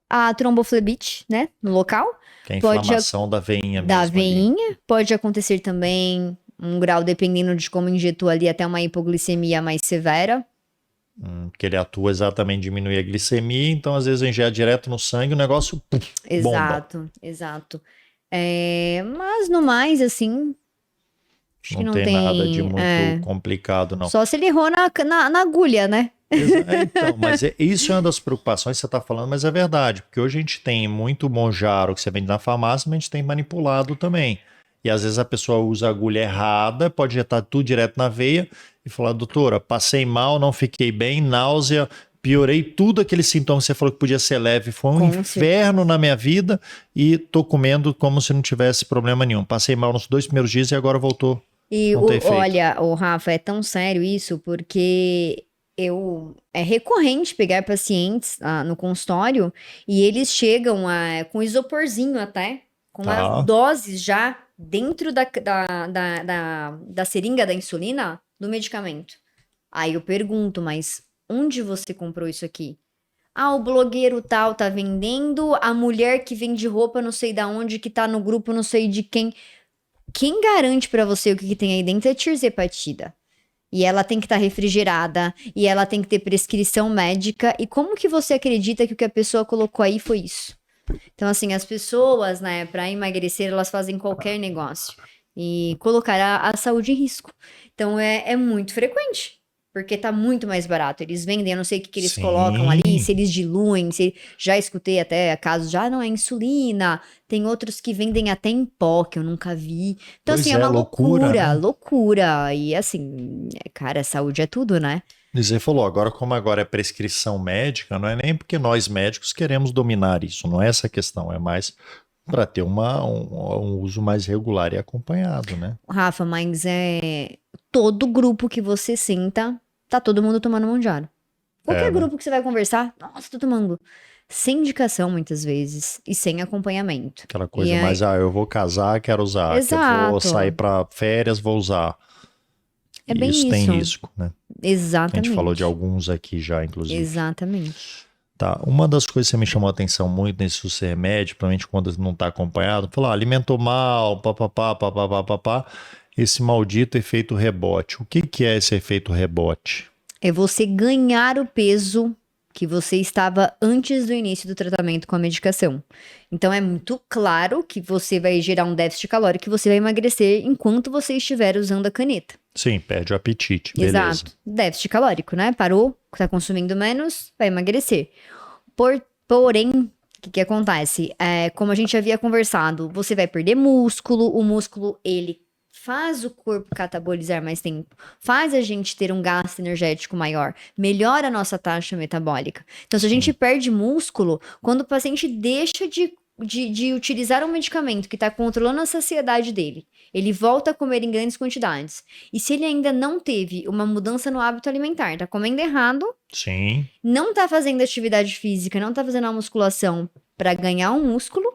A tromboflebite, né, no local, Que é a Pode inflamação da veinha da mesmo ali. veinha, pode acontecer também um grau, dependendo de como injetou ali, até uma hipoglicemia mais severa. Que ele atua exatamente em diminuir a glicemia, então às vezes eu injeto direto no sangue, o negócio bomba. Exato, exato. Mas no mais, assim, acho que Não não tem nada de tem. muito complicado, não. Só se ele errou na agulha, né? Então, mas isso é uma das preocupações que você está falando, mas é verdade, porque hoje a gente tem muito monjaro que você vende na farmácia, mas a gente tem manipulado também. E às vezes a pessoa usa a agulha errada, pode injetar tudo direto na veia e falar, doutora, passei mal, não fiquei bem, náusea, piorei tudo aqueles sintomas que você falou que podia ser leve, foi um Com inferno na minha vida e tô comendo como se não tivesse problema nenhum. Passei mal nos 2 primeiros dias e agora voltou. E Não tem efeito. olha, o Rafa, é tão sério isso, porque é recorrente pegar pacientes no consultório e eles chegam com isoporzinho até, com Tá. as doses já dentro da seringa da insulina do medicamento. Aí eu pergunto, mas onde você comprou isso aqui? Ah, o blogueiro tal tá vendendo, a mulher que vende roupa não sei da onde, que tá no grupo não sei de quem. Quem garante pra você o que tem aí dentro é tirzepatida. E ela tem que estar refrigerada, e ela tem que ter prescrição médica. E como que você acredita que o que a pessoa colocou aí foi isso? Então, assim, as pessoas, né, para emagrecer, elas fazem qualquer negócio. E colocar a saúde em risco. Então, é muito frequente. Porque tá muito mais barato. Eles vendem, eu não sei o que eles Sim. colocam ali, se eles diluem, já escutei até casos, já não é insulina. Tem outros que vendem até em pó, que eu nunca vi. Então, Pois assim, é, é uma loucura, loucura, né? loucura. E assim, cara, saúde é tudo, né? E você falou, como agora é prescrição médica, não é nem porque nós médicos queremos dominar isso, não é essa a questão, é mais para ter um uso mais regular e acompanhado, né? Rafa, mas todo grupo que você senta, tá todo mundo tomando Monjaro. Qualquer né? grupo que você vai conversar, nossa, tô tomando. Sem indicação, muitas vezes, e sem acompanhamento. Aquela coisa E aí- mais, eu vou casar, quero usar, que eu vou Exato. sair para férias, vou usar. É E bem isso tem isso. risco, né? A Exatamente. gente falou de alguns aqui já, inclusive. Exatamente. Tá. Uma das coisas que você me chamou a atenção muito nesse uso de remédio, principalmente quando não está acompanhado, falou, alimentou mal, papapá, papapá, papapá, esse maldito efeito rebote. O que é esse efeito rebote? É você ganhar o peso que você estava antes do início do tratamento com a medicação. Então é muito claro que você vai gerar um déficit calórico, que você vai emagrecer enquanto você estiver usando a caneta. Sim, perde o apetite, beleza. Exato. Déficit calórico, né? Parou, tá consumindo menos, vai emagrecer. Porém, o que acontece? Como a gente havia conversado, você vai perder músculo, o músculo, ele faz o corpo catabolizar mais tempo, faz a gente ter um gasto energético maior, melhora a nossa taxa metabólica. Então, se a gente perde músculo, quando o paciente deixa de utilizar um medicamento que está controlando a saciedade dele, ele volta a comer em grandes quantidades. E se ele ainda não teve uma mudança no hábito alimentar, tá comendo errado, Sim, não tá fazendo atividade física, não tá fazendo a musculação para ganhar um músculo,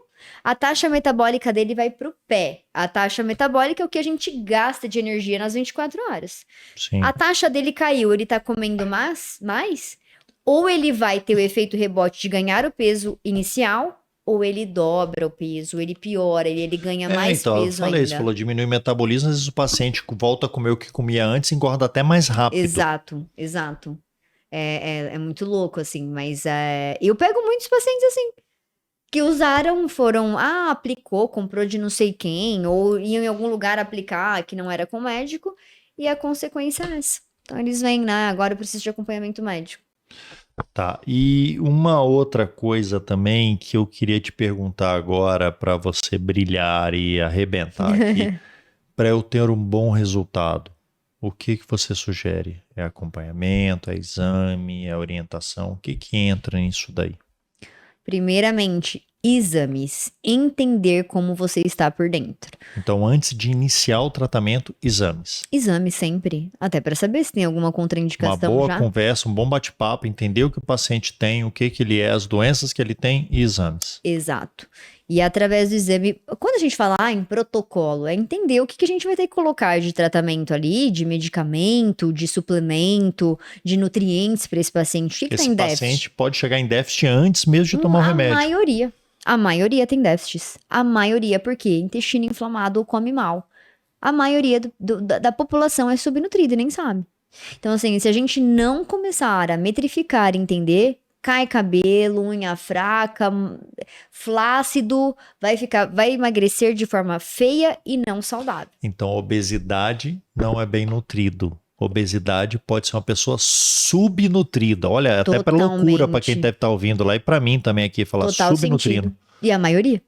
a taxa metabólica dele vai pro pé. A taxa metabólica é o que a gente gasta de energia nas 24 horas. sim. A taxa dele caiu, ele tá comendo mais, ou ele vai ter o efeito rebote de ganhar o peso inicial, ou ele dobra o peso, ele piora, ele ganha mais Então, eu peso falei, ainda. você falou diminui o metabolismo, às vezes o paciente volta a comer o que comia antes e engorda até mais rápido. Exato. É muito louco, assim, mas eu pego muitos pacientes assim, que aplicou, comprou de não sei quem, ou iam em algum lugar aplicar que não era com médico, e a consequência é essa. Então eles vêm, né? Agora eu preciso de acompanhamento médico. Tá, e uma outra coisa também que eu queria te perguntar agora para você brilhar e arrebentar aqui, para eu ter um bom resultado, o que que você sugere? É acompanhamento, é exame, é orientação? O que que entra nisso daí? Primeiramente, exames. Entender como você está por dentro. Então, antes de iniciar o tratamento, exames. Exame sempre. Até para saber se tem alguma Uma contraindicação boa já. conversa, um bom bate-papo, entender o que o paciente tem, o que que ele é, as doenças que ele tem e exames. Exato. E através do exame, quando a gente fala em protocolo, é entender o que a gente vai ter que colocar de tratamento ali, de medicamento, de suplemento, de nutrientes para esse paciente. O que está Esse em déficit? paciente pode chegar em déficit antes mesmo de tomar o remédio. maioria. A maioria tem déficits. A maioria, porque intestino inflamado ou come mal. A maioria da população é subnutrida e nem sabe. Então, assim, se a gente não começar a metrificar e entender, cai cabelo, unha fraca, flácido, vai emagrecer de forma feia e não saudável. Então, obesidade não é bem nutrido. Obesidade pode ser uma pessoa subnutrida. Olha, até para loucura para quem Totalmente. deve estar ouvindo lá e para mim também aqui falar Total subnutrido. sentido. E a maioria?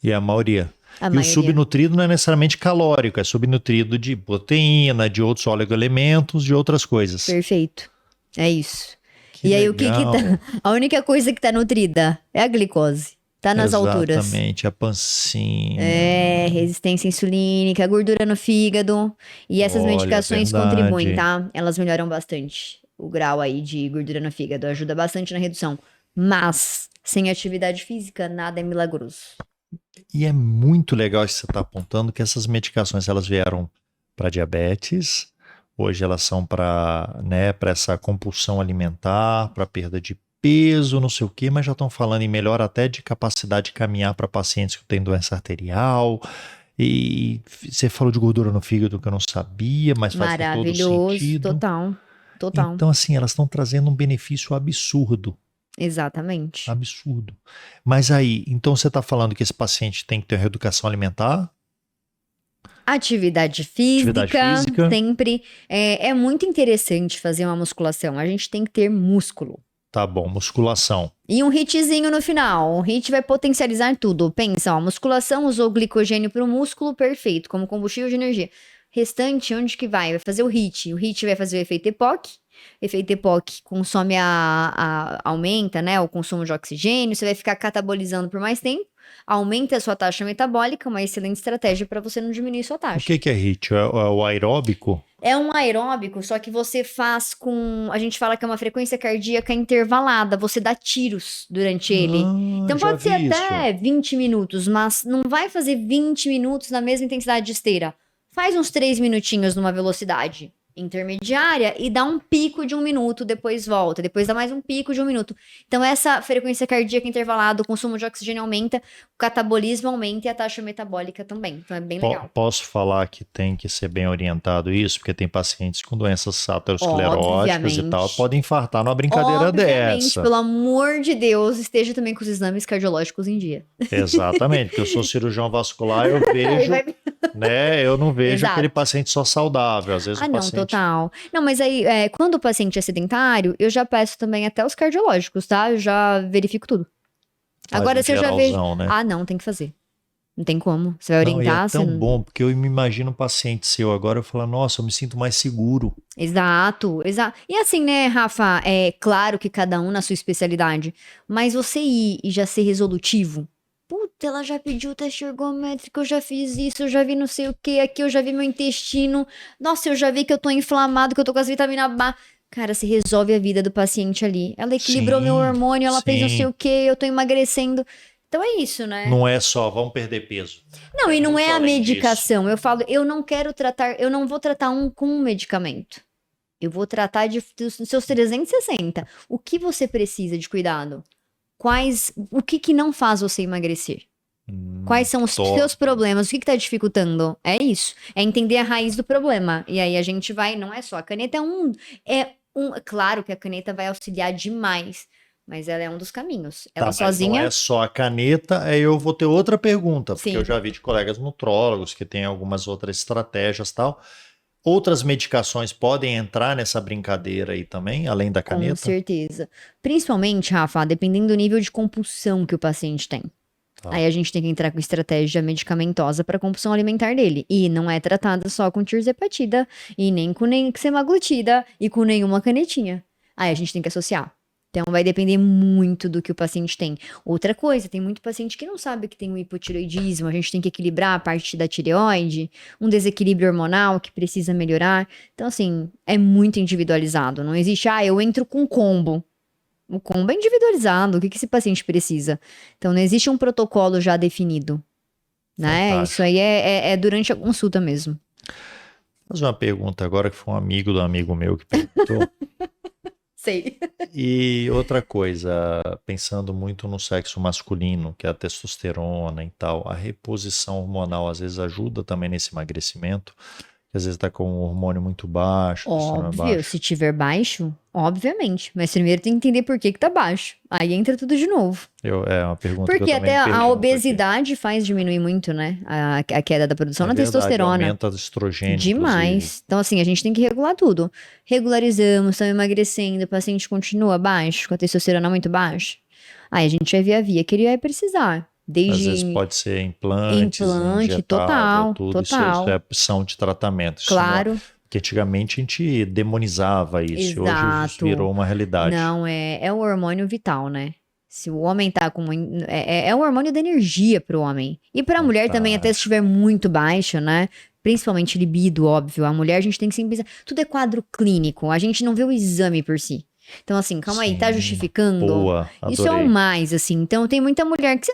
E a maioria. A E o maioria. subnutrido não é necessariamente calórico, é subnutrido de proteína, de outros oligoelementos, de outras coisas. Perfeito. É isso. Que E aí, o que legal. tá? A única coisa que tá nutrida é a glicose. Tá nas alturas. Exatamente, a pancinha. É, resistência insulínica, gordura no fígado. E essas Olha, medicações verdade. contribuem, tá? Elas melhoram bastante o grau aí de gordura no fígado. Ajuda bastante na redução. Mas, sem atividade física, nada é milagroso. E é muito legal isso que você está apontando, que essas medicações elas vieram para diabetes, hoje elas são para, né, para essa compulsão alimentar, para perda de peso, não sei o quê, mas já estão falando em melhor até de capacidade de caminhar para pacientes que têm doença arterial. E você falou de gordura no fígado que eu não sabia, mas faz todo Maravilhoso. sentido. Total. Total. Então, assim, elas estão trazendo um benefício absurdo. Exatamente. Absurdo. Mas aí, então você está falando que esse paciente tem que ter uma reeducação alimentar? Atividade física, Atividade física. sempre. É muito interessante fazer uma musculação. A gente tem que ter músculo. Tá bom, musculação. E um HIITzinho no final. Um HIIT vai potencializar tudo. Pensa, ó, musculação usou glicogênio para o músculo, perfeito, como combustível de energia. Restante, onde que vai? Vai fazer o HIIT. O HIIT vai fazer o efeito EPOC. Efeito EPOC consome aumenta, né, o consumo de oxigênio. Você vai ficar catabolizando por mais tempo. Aumenta a sua taxa metabólica, uma excelente estratégia para você não diminuir sua O taxa. que é HIIT? É o aeróbico? É um aeróbico, só que você faz com. A gente fala que é uma frequência cardíaca intervalada. Você dá tiros durante ele. Então já pode ser vi até 20 minutos, mas não vai fazer 20 minutos na mesma intensidade de esteira. Faz uns 3 minutinhos numa velocidade intermediária e dá um pico de 1 minuto, depois volta, depois dá mais um pico de 1 minuto. Então essa frequência cardíaca intervalada, o consumo de oxigênio aumenta, o catabolismo aumenta e a taxa metabólica também. Então é bem legal. Posso falar que tem que ser bem orientado isso, porque tem pacientes com doenças ateroscleróticas e tal, Obviamente. podem infartar numa brincadeira Obviamente, dessa. pelo amor de Deus, esteja também com os exames cardiológicos em dia. Exatamente, porque eu sou cirurgião vascular, eu vejo, né? Eu não vejo Exato. aquele paciente só saudável. Às vezes Ah, o não, paciente. total. Não, mas aí, quando o paciente é sedentário, eu já peço também até os cardiológicos, tá? Eu já verifico tudo. Faz Agora, um se eu já vejo. geralzão, né? Ah, não, tem que fazer. Não tem como. Você vai Não, e orientar. é tão você não- bom, porque eu me imagino um paciente seu agora, eu falo, nossa, eu me sinto mais seguro. Exato, exato. E assim, né, Rafa, é claro que cada um na sua especialidade, mas você ir e já ser resolutivo. Puta, ela já pediu o teste ergométrico, eu já fiz isso, eu já vi não sei o que, aqui eu já vi meu intestino. Nossa, eu já vi que eu tô inflamado, que eu tô com as vitaminas B. Cara, se resolve a vida do paciente ali. Ela equilibrou Sim, meu hormônio, ela fez não sim. sei o que, eu tô emagrecendo. Então é isso, né? Não é só, vamos perder peso. Não, e não muito é a além medicação. Eu falo, eu não quero tratar, eu não vou tratar com um medicamento. Eu vou tratar dos seus 360. O que você precisa de cuidado? O que não faz você emagrecer? Quais são os top. seus problemas? O que tá dificultando? É isso. É entender a raiz do problema. E aí a gente vai, não é só a caneta, claro que a caneta vai auxiliar demais, mas ela é um dos caminhos. Ela Mas sozinha. não é só a caneta, aí eu vou ter outra pergunta, porque Sim. eu já vi de colegas nutrólogos que têm algumas outras estratégias e tal. Outras medicações podem entrar nessa brincadeira aí também, além da Com caneta? certeza. Principalmente, Rafa, dependendo do nível de compulsão que o paciente tem. Tá. Aí a gente tem que entrar com estratégia medicamentosa para a compulsão alimentar dele. E não é tratada só com tirzepatida, e nem com semaglutida, e com nenhuma canetinha. Aí a gente tem que associar. Então vai depender muito do que o paciente tem. Outra coisa, tem muito paciente que não sabe que tem um hipotireoidismo, a gente tem que equilibrar a parte da tireoide, um desequilíbrio hormonal que precisa melhorar. Então, assim, é muito individualizado. Não existe, eu entro com combo. O combo é individualizado, o que esse paciente precisa. Então, não existe um protocolo já definido, né? Fantástico. Isso aí é durante a consulta mesmo. Vou fazer uma pergunta agora que foi um amigo do amigo meu que perguntou. Sei. E outra coisa, pensando muito no sexo masculino, que é a testosterona e tal, a reposição hormonal às vezes ajuda também nesse emagrecimento, que às vezes está com o hormônio muito baixo, testosterona Óbvio, baixo. se tiver baixo, obviamente. Mas primeiro tem que entender por que tá baixo. Aí entra tudo de novo. É uma pergunta que eu Porque também até me a pergunto aqui. obesidade faz diminuir muito, né? A queda da produção É na verdade, testosterona. aumenta o estrogênio, inclusive. Demais. Então, assim, a gente tem que regular tudo. Regularizamos, estamos emagrecendo, o paciente continua baixo, com a testosterona muito baixa. Aí a gente vai ver a via que ele vai precisar. Às vezes Desde pode ser implantes, implante, injetável, total, tudo. Isso é total. opção de tratamento. Isso não, Claro, porque antigamente a gente demonizava isso, e hoje exato. virou uma realidade. Não, é o hormônio vital, né? Se o homem tá com. É o hormônio da energia pro homem. E pra mulher também, até se estiver muito baixo, né? Principalmente libido, óbvio. A mulher, a gente tem que sempre pensar. Tudo é quadro clínico. A gente não vê o exame por si. Então, assim, calma aí, tá Sim, justificando? boa, Isso é o adorei. mais, assim. Então, tem muita mulher que.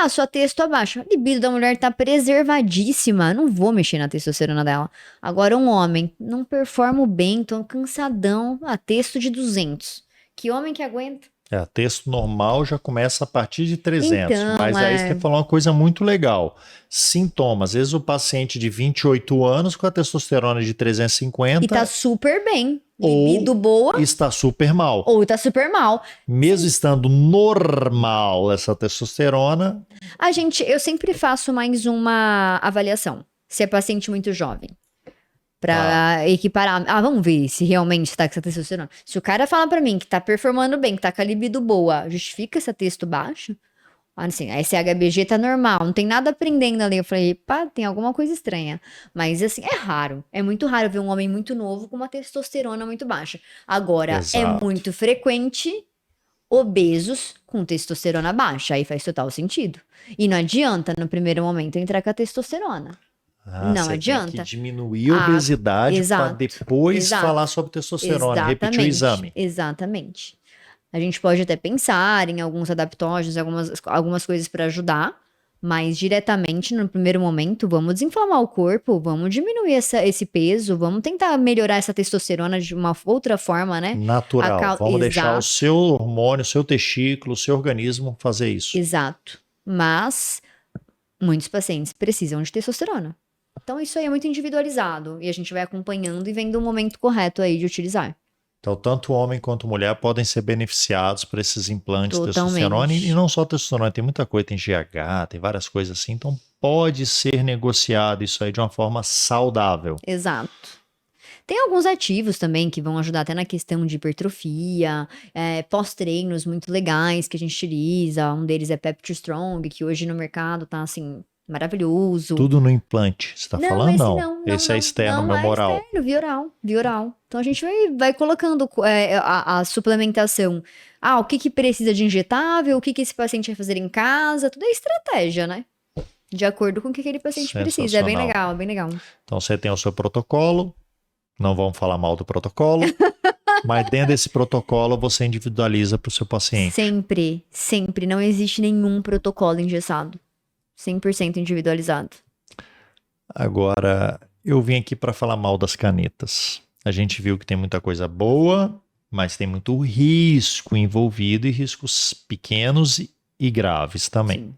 Sua testo abaixa. A libido da mulher tá preservadíssima. Não vou mexer na testosterona dela. Agora, um homem, não performo bem, tô cansadão. Testo de 200. Que homem que aguenta? Texto normal já começa a partir de 300, Então, mas aí você falou uma coisa muito legal. Sintomas, às vezes o paciente de 28 anos com a testosterona de E 350 tá super bem. ou Libido boa, está super mal. ou tá super mal. Mesmo estando normal essa testosterona, Eu sempre faço mais uma avaliação. Se é paciente muito jovem. Pra equiparar. Vamos ver se realmente tá com essa testosterona. Se o cara fala pra mim que tá performando bem, que tá com a libido boa, justifica esse texto baixo? Assim, a SHBG tá normal, não tem nada prendendo ali. Eu falei, pá, tem alguma coisa estranha. Mas, assim, é raro. É muito raro ver um homem muito novo com uma testosterona muito baixa. Agora, é exato. muito frequente obesos com testosterona baixa. Aí faz total sentido. E não adianta, no primeiro momento, entrar com a testosterona. Não Você adianta. tem que diminuir a obesidade para exato, depois exato. falar sobre testosterona, repetir o exame. Exatamente. A gente pode até pensar em alguns adaptógenos, algumas coisas para ajudar, mas diretamente no primeiro momento, vamos desinflamar o corpo, vamos diminuir esse peso, vamos tentar melhorar essa testosterona de uma outra forma, né? Natural. Vamos deixar o Exato, seu hormônio, o seu testículo, o seu organismo fazer isso. exato. Mas muitos pacientes precisam de testosterona. Então isso aí é muito individualizado e a gente vai acompanhando e vendo o momento correto aí de utilizar. Então, tanto homem quanto mulher podem ser beneficiados por esses implantes de Totalmente. testosterona e não só testosterona, tem muita coisa, tem GH, tem várias coisas assim, então pode ser negociado isso aí de uma forma saudável. Exato. Tem alguns ativos também que vão ajudar até na questão de hipertrofia, pós-treinos muito legais que a gente utiliza. Um deles é Pepto Strong, que hoje no mercado tá assim, maravilhoso. Tudo no implante, você tá falando? Esse Não. não, Esse é externo, não meu é moral. externo, via oral. Então a gente vai colocando a suplementação. O que precisa de injetável, o que esse paciente vai fazer em casa, tudo é estratégia, né? De acordo com o que aquele paciente precisa. É bem Sensacional. legal, bem legal. Então você tem o seu protocolo, não vamos falar mal do protocolo, mas dentro desse protocolo você individualiza para o seu paciente. Sempre, sempre. Não existe nenhum protocolo engessado. 100% individualizado. Agora, eu vim aqui para falar mal das canetas. A gente viu que tem muita coisa boa, mas tem muito risco envolvido e riscos pequenos e graves também. Sim.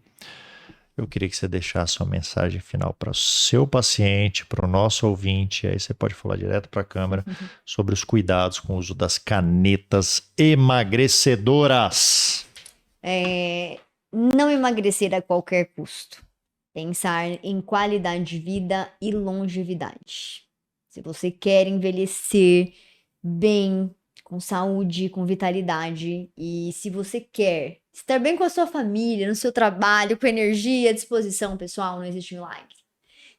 Eu queria que você deixasse uma mensagem final para o seu paciente, para o nosso ouvinte, aí você pode falar direto para a câmera sobre os cuidados com o uso das canetas emagrecedoras. Não emagrecer a qualquer custo. Pensar em qualidade de vida e longevidade. Se você quer envelhecer bem, com saúde, com vitalidade, e se você quer estar bem com a sua família, no seu trabalho, com energia, disposição, pessoal, não existe milagre.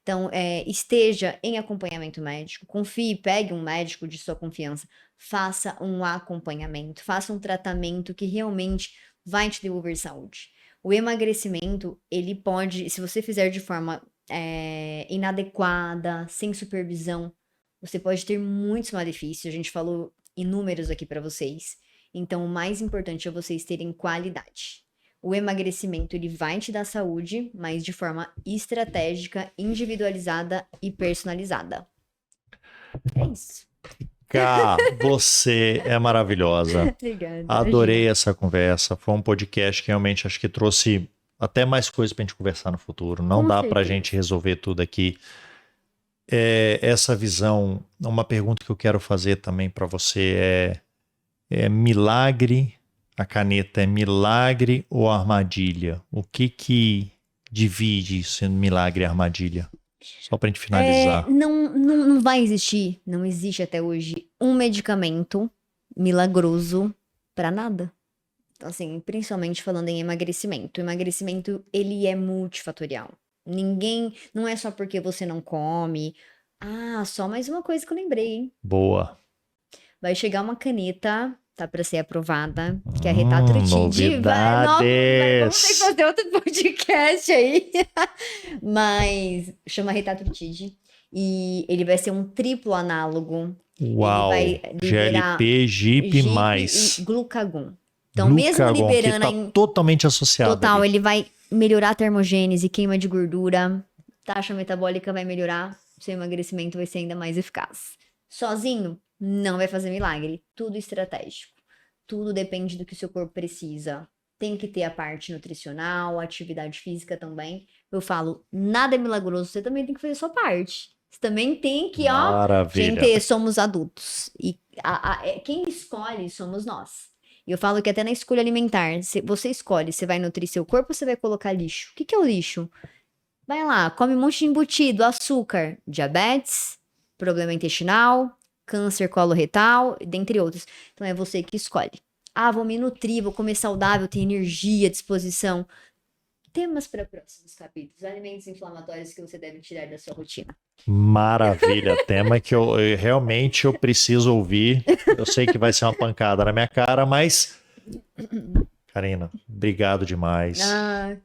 Então, esteja em acompanhamento médico, confie, pegue um médico de sua confiança, faça um acompanhamento, faça um tratamento que realmente vai te devolver saúde. O emagrecimento, ele pode, se você fizer de forma inadequada, sem supervisão, você pode ter muitos malefícios. A gente falou inúmeros aqui para vocês. Então, o mais importante é vocês terem qualidade. O emagrecimento, ele vai te dar saúde, mas de forma estratégica, individualizada e personalizada. É isso. Cá, você é maravilhosa. Obrigada. Adorei essa conversa. Foi um podcast que realmente acho que trouxe até mais coisas para a gente conversar no futuro. Não Com dá para a certeza. gente resolver tudo aqui. Essa visão, uma pergunta que eu quero fazer também para você é milagre, a caneta é milagre ou armadilha? O que divide sendo milagre e armadilha? Só para a gente finalizar. Não vai existir, não existe até hoje um medicamento milagroso para nada. Então, assim, principalmente falando em emagrecimento. O emagrecimento, ele é multifatorial. Não é só porque você não come. Ah, só mais uma coisa que eu lembrei, hein? Boa. Vai chegar uma caneta, tá para ser aprovada, que é a Retatrutide. Vamos ter que Novidades. fazer outro podcast aí. Mas chama Retatrutide. E ele vai ser um triplo análogo. Uau. Ele vai liberar GLP, GIP GIP mais e glucagon. Então, mesmo glucagon, liberando que tá totalmente associado total, ali. ele vai melhorar a termogênese, queima de gordura, taxa metabólica vai melhorar, seu emagrecimento vai ser ainda mais eficaz. Sozinho, não vai fazer milagre. Tudo estratégico. Tudo depende do que o seu corpo precisa. Tem que ter a parte nutricional, atividade física também. Eu falo, nada é milagroso, você também tem que fazer a sua parte. Você também tem que, Maravilha. gente, somos adultos. E quem escolhe somos nós. E eu falo que até na escolha alimentar, você escolhe, você vai nutrir seu corpo ou você vai colocar lixo? O que é o lixo? Vai lá, come um monte de embutido, açúcar, diabetes, problema intestinal, câncer coloretal, dentre outros. Então é você que escolhe. Ah, vou me nutrir, vou comer saudável, ter energia, disposição. Temas para próximos capítulos. Alimentos inflamatórios que você deve tirar da sua rotina. Maravilha, tema que eu realmente preciso ouvir. Eu sei que vai ser uma pancada na minha cara, mas Karina, obrigado demais.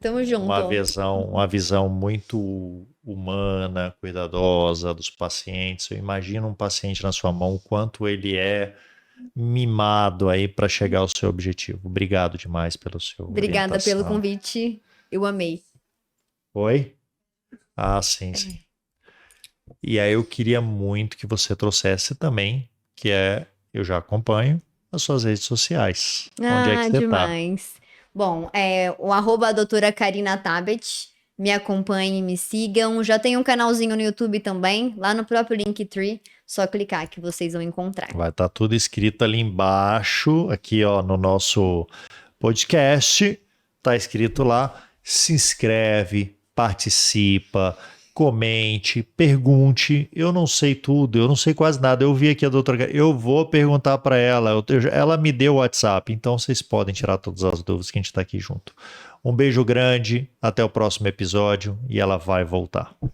Tamo junto. Uma visão muito humana, cuidadosa dos pacientes. Eu imagino um paciente na sua mão, o quanto ele é mimado aí para chegar ao seu objetivo. Obrigado demais pelo seu Obrigada orientação. pelo convite. Eu amei. Oi? Ah, sim, sim. E aí eu queria muito que você trouxesse também, eu já acompanho, as suas redes sociais. Onde é que você demais. Bom, o @doutora Karina Tabet. Me acompanhem, me sigam. Já tem um canalzinho no YouTube também, lá no próprio Linktree. Só clicar que vocês vão encontrar. Vai estar tudo escrito ali embaixo, aqui ó, no nosso podcast. Tá escrito lá. Se inscreve, participa, comente, pergunte. Eu não sei tudo, eu não sei quase nada. Eu vi aqui a doutora, eu vou perguntar para ela. Ela me deu o WhatsApp, então vocês podem tirar todas as dúvidas que a gente está aqui junto. Um beijo grande, até o próximo episódio e ela vai voltar.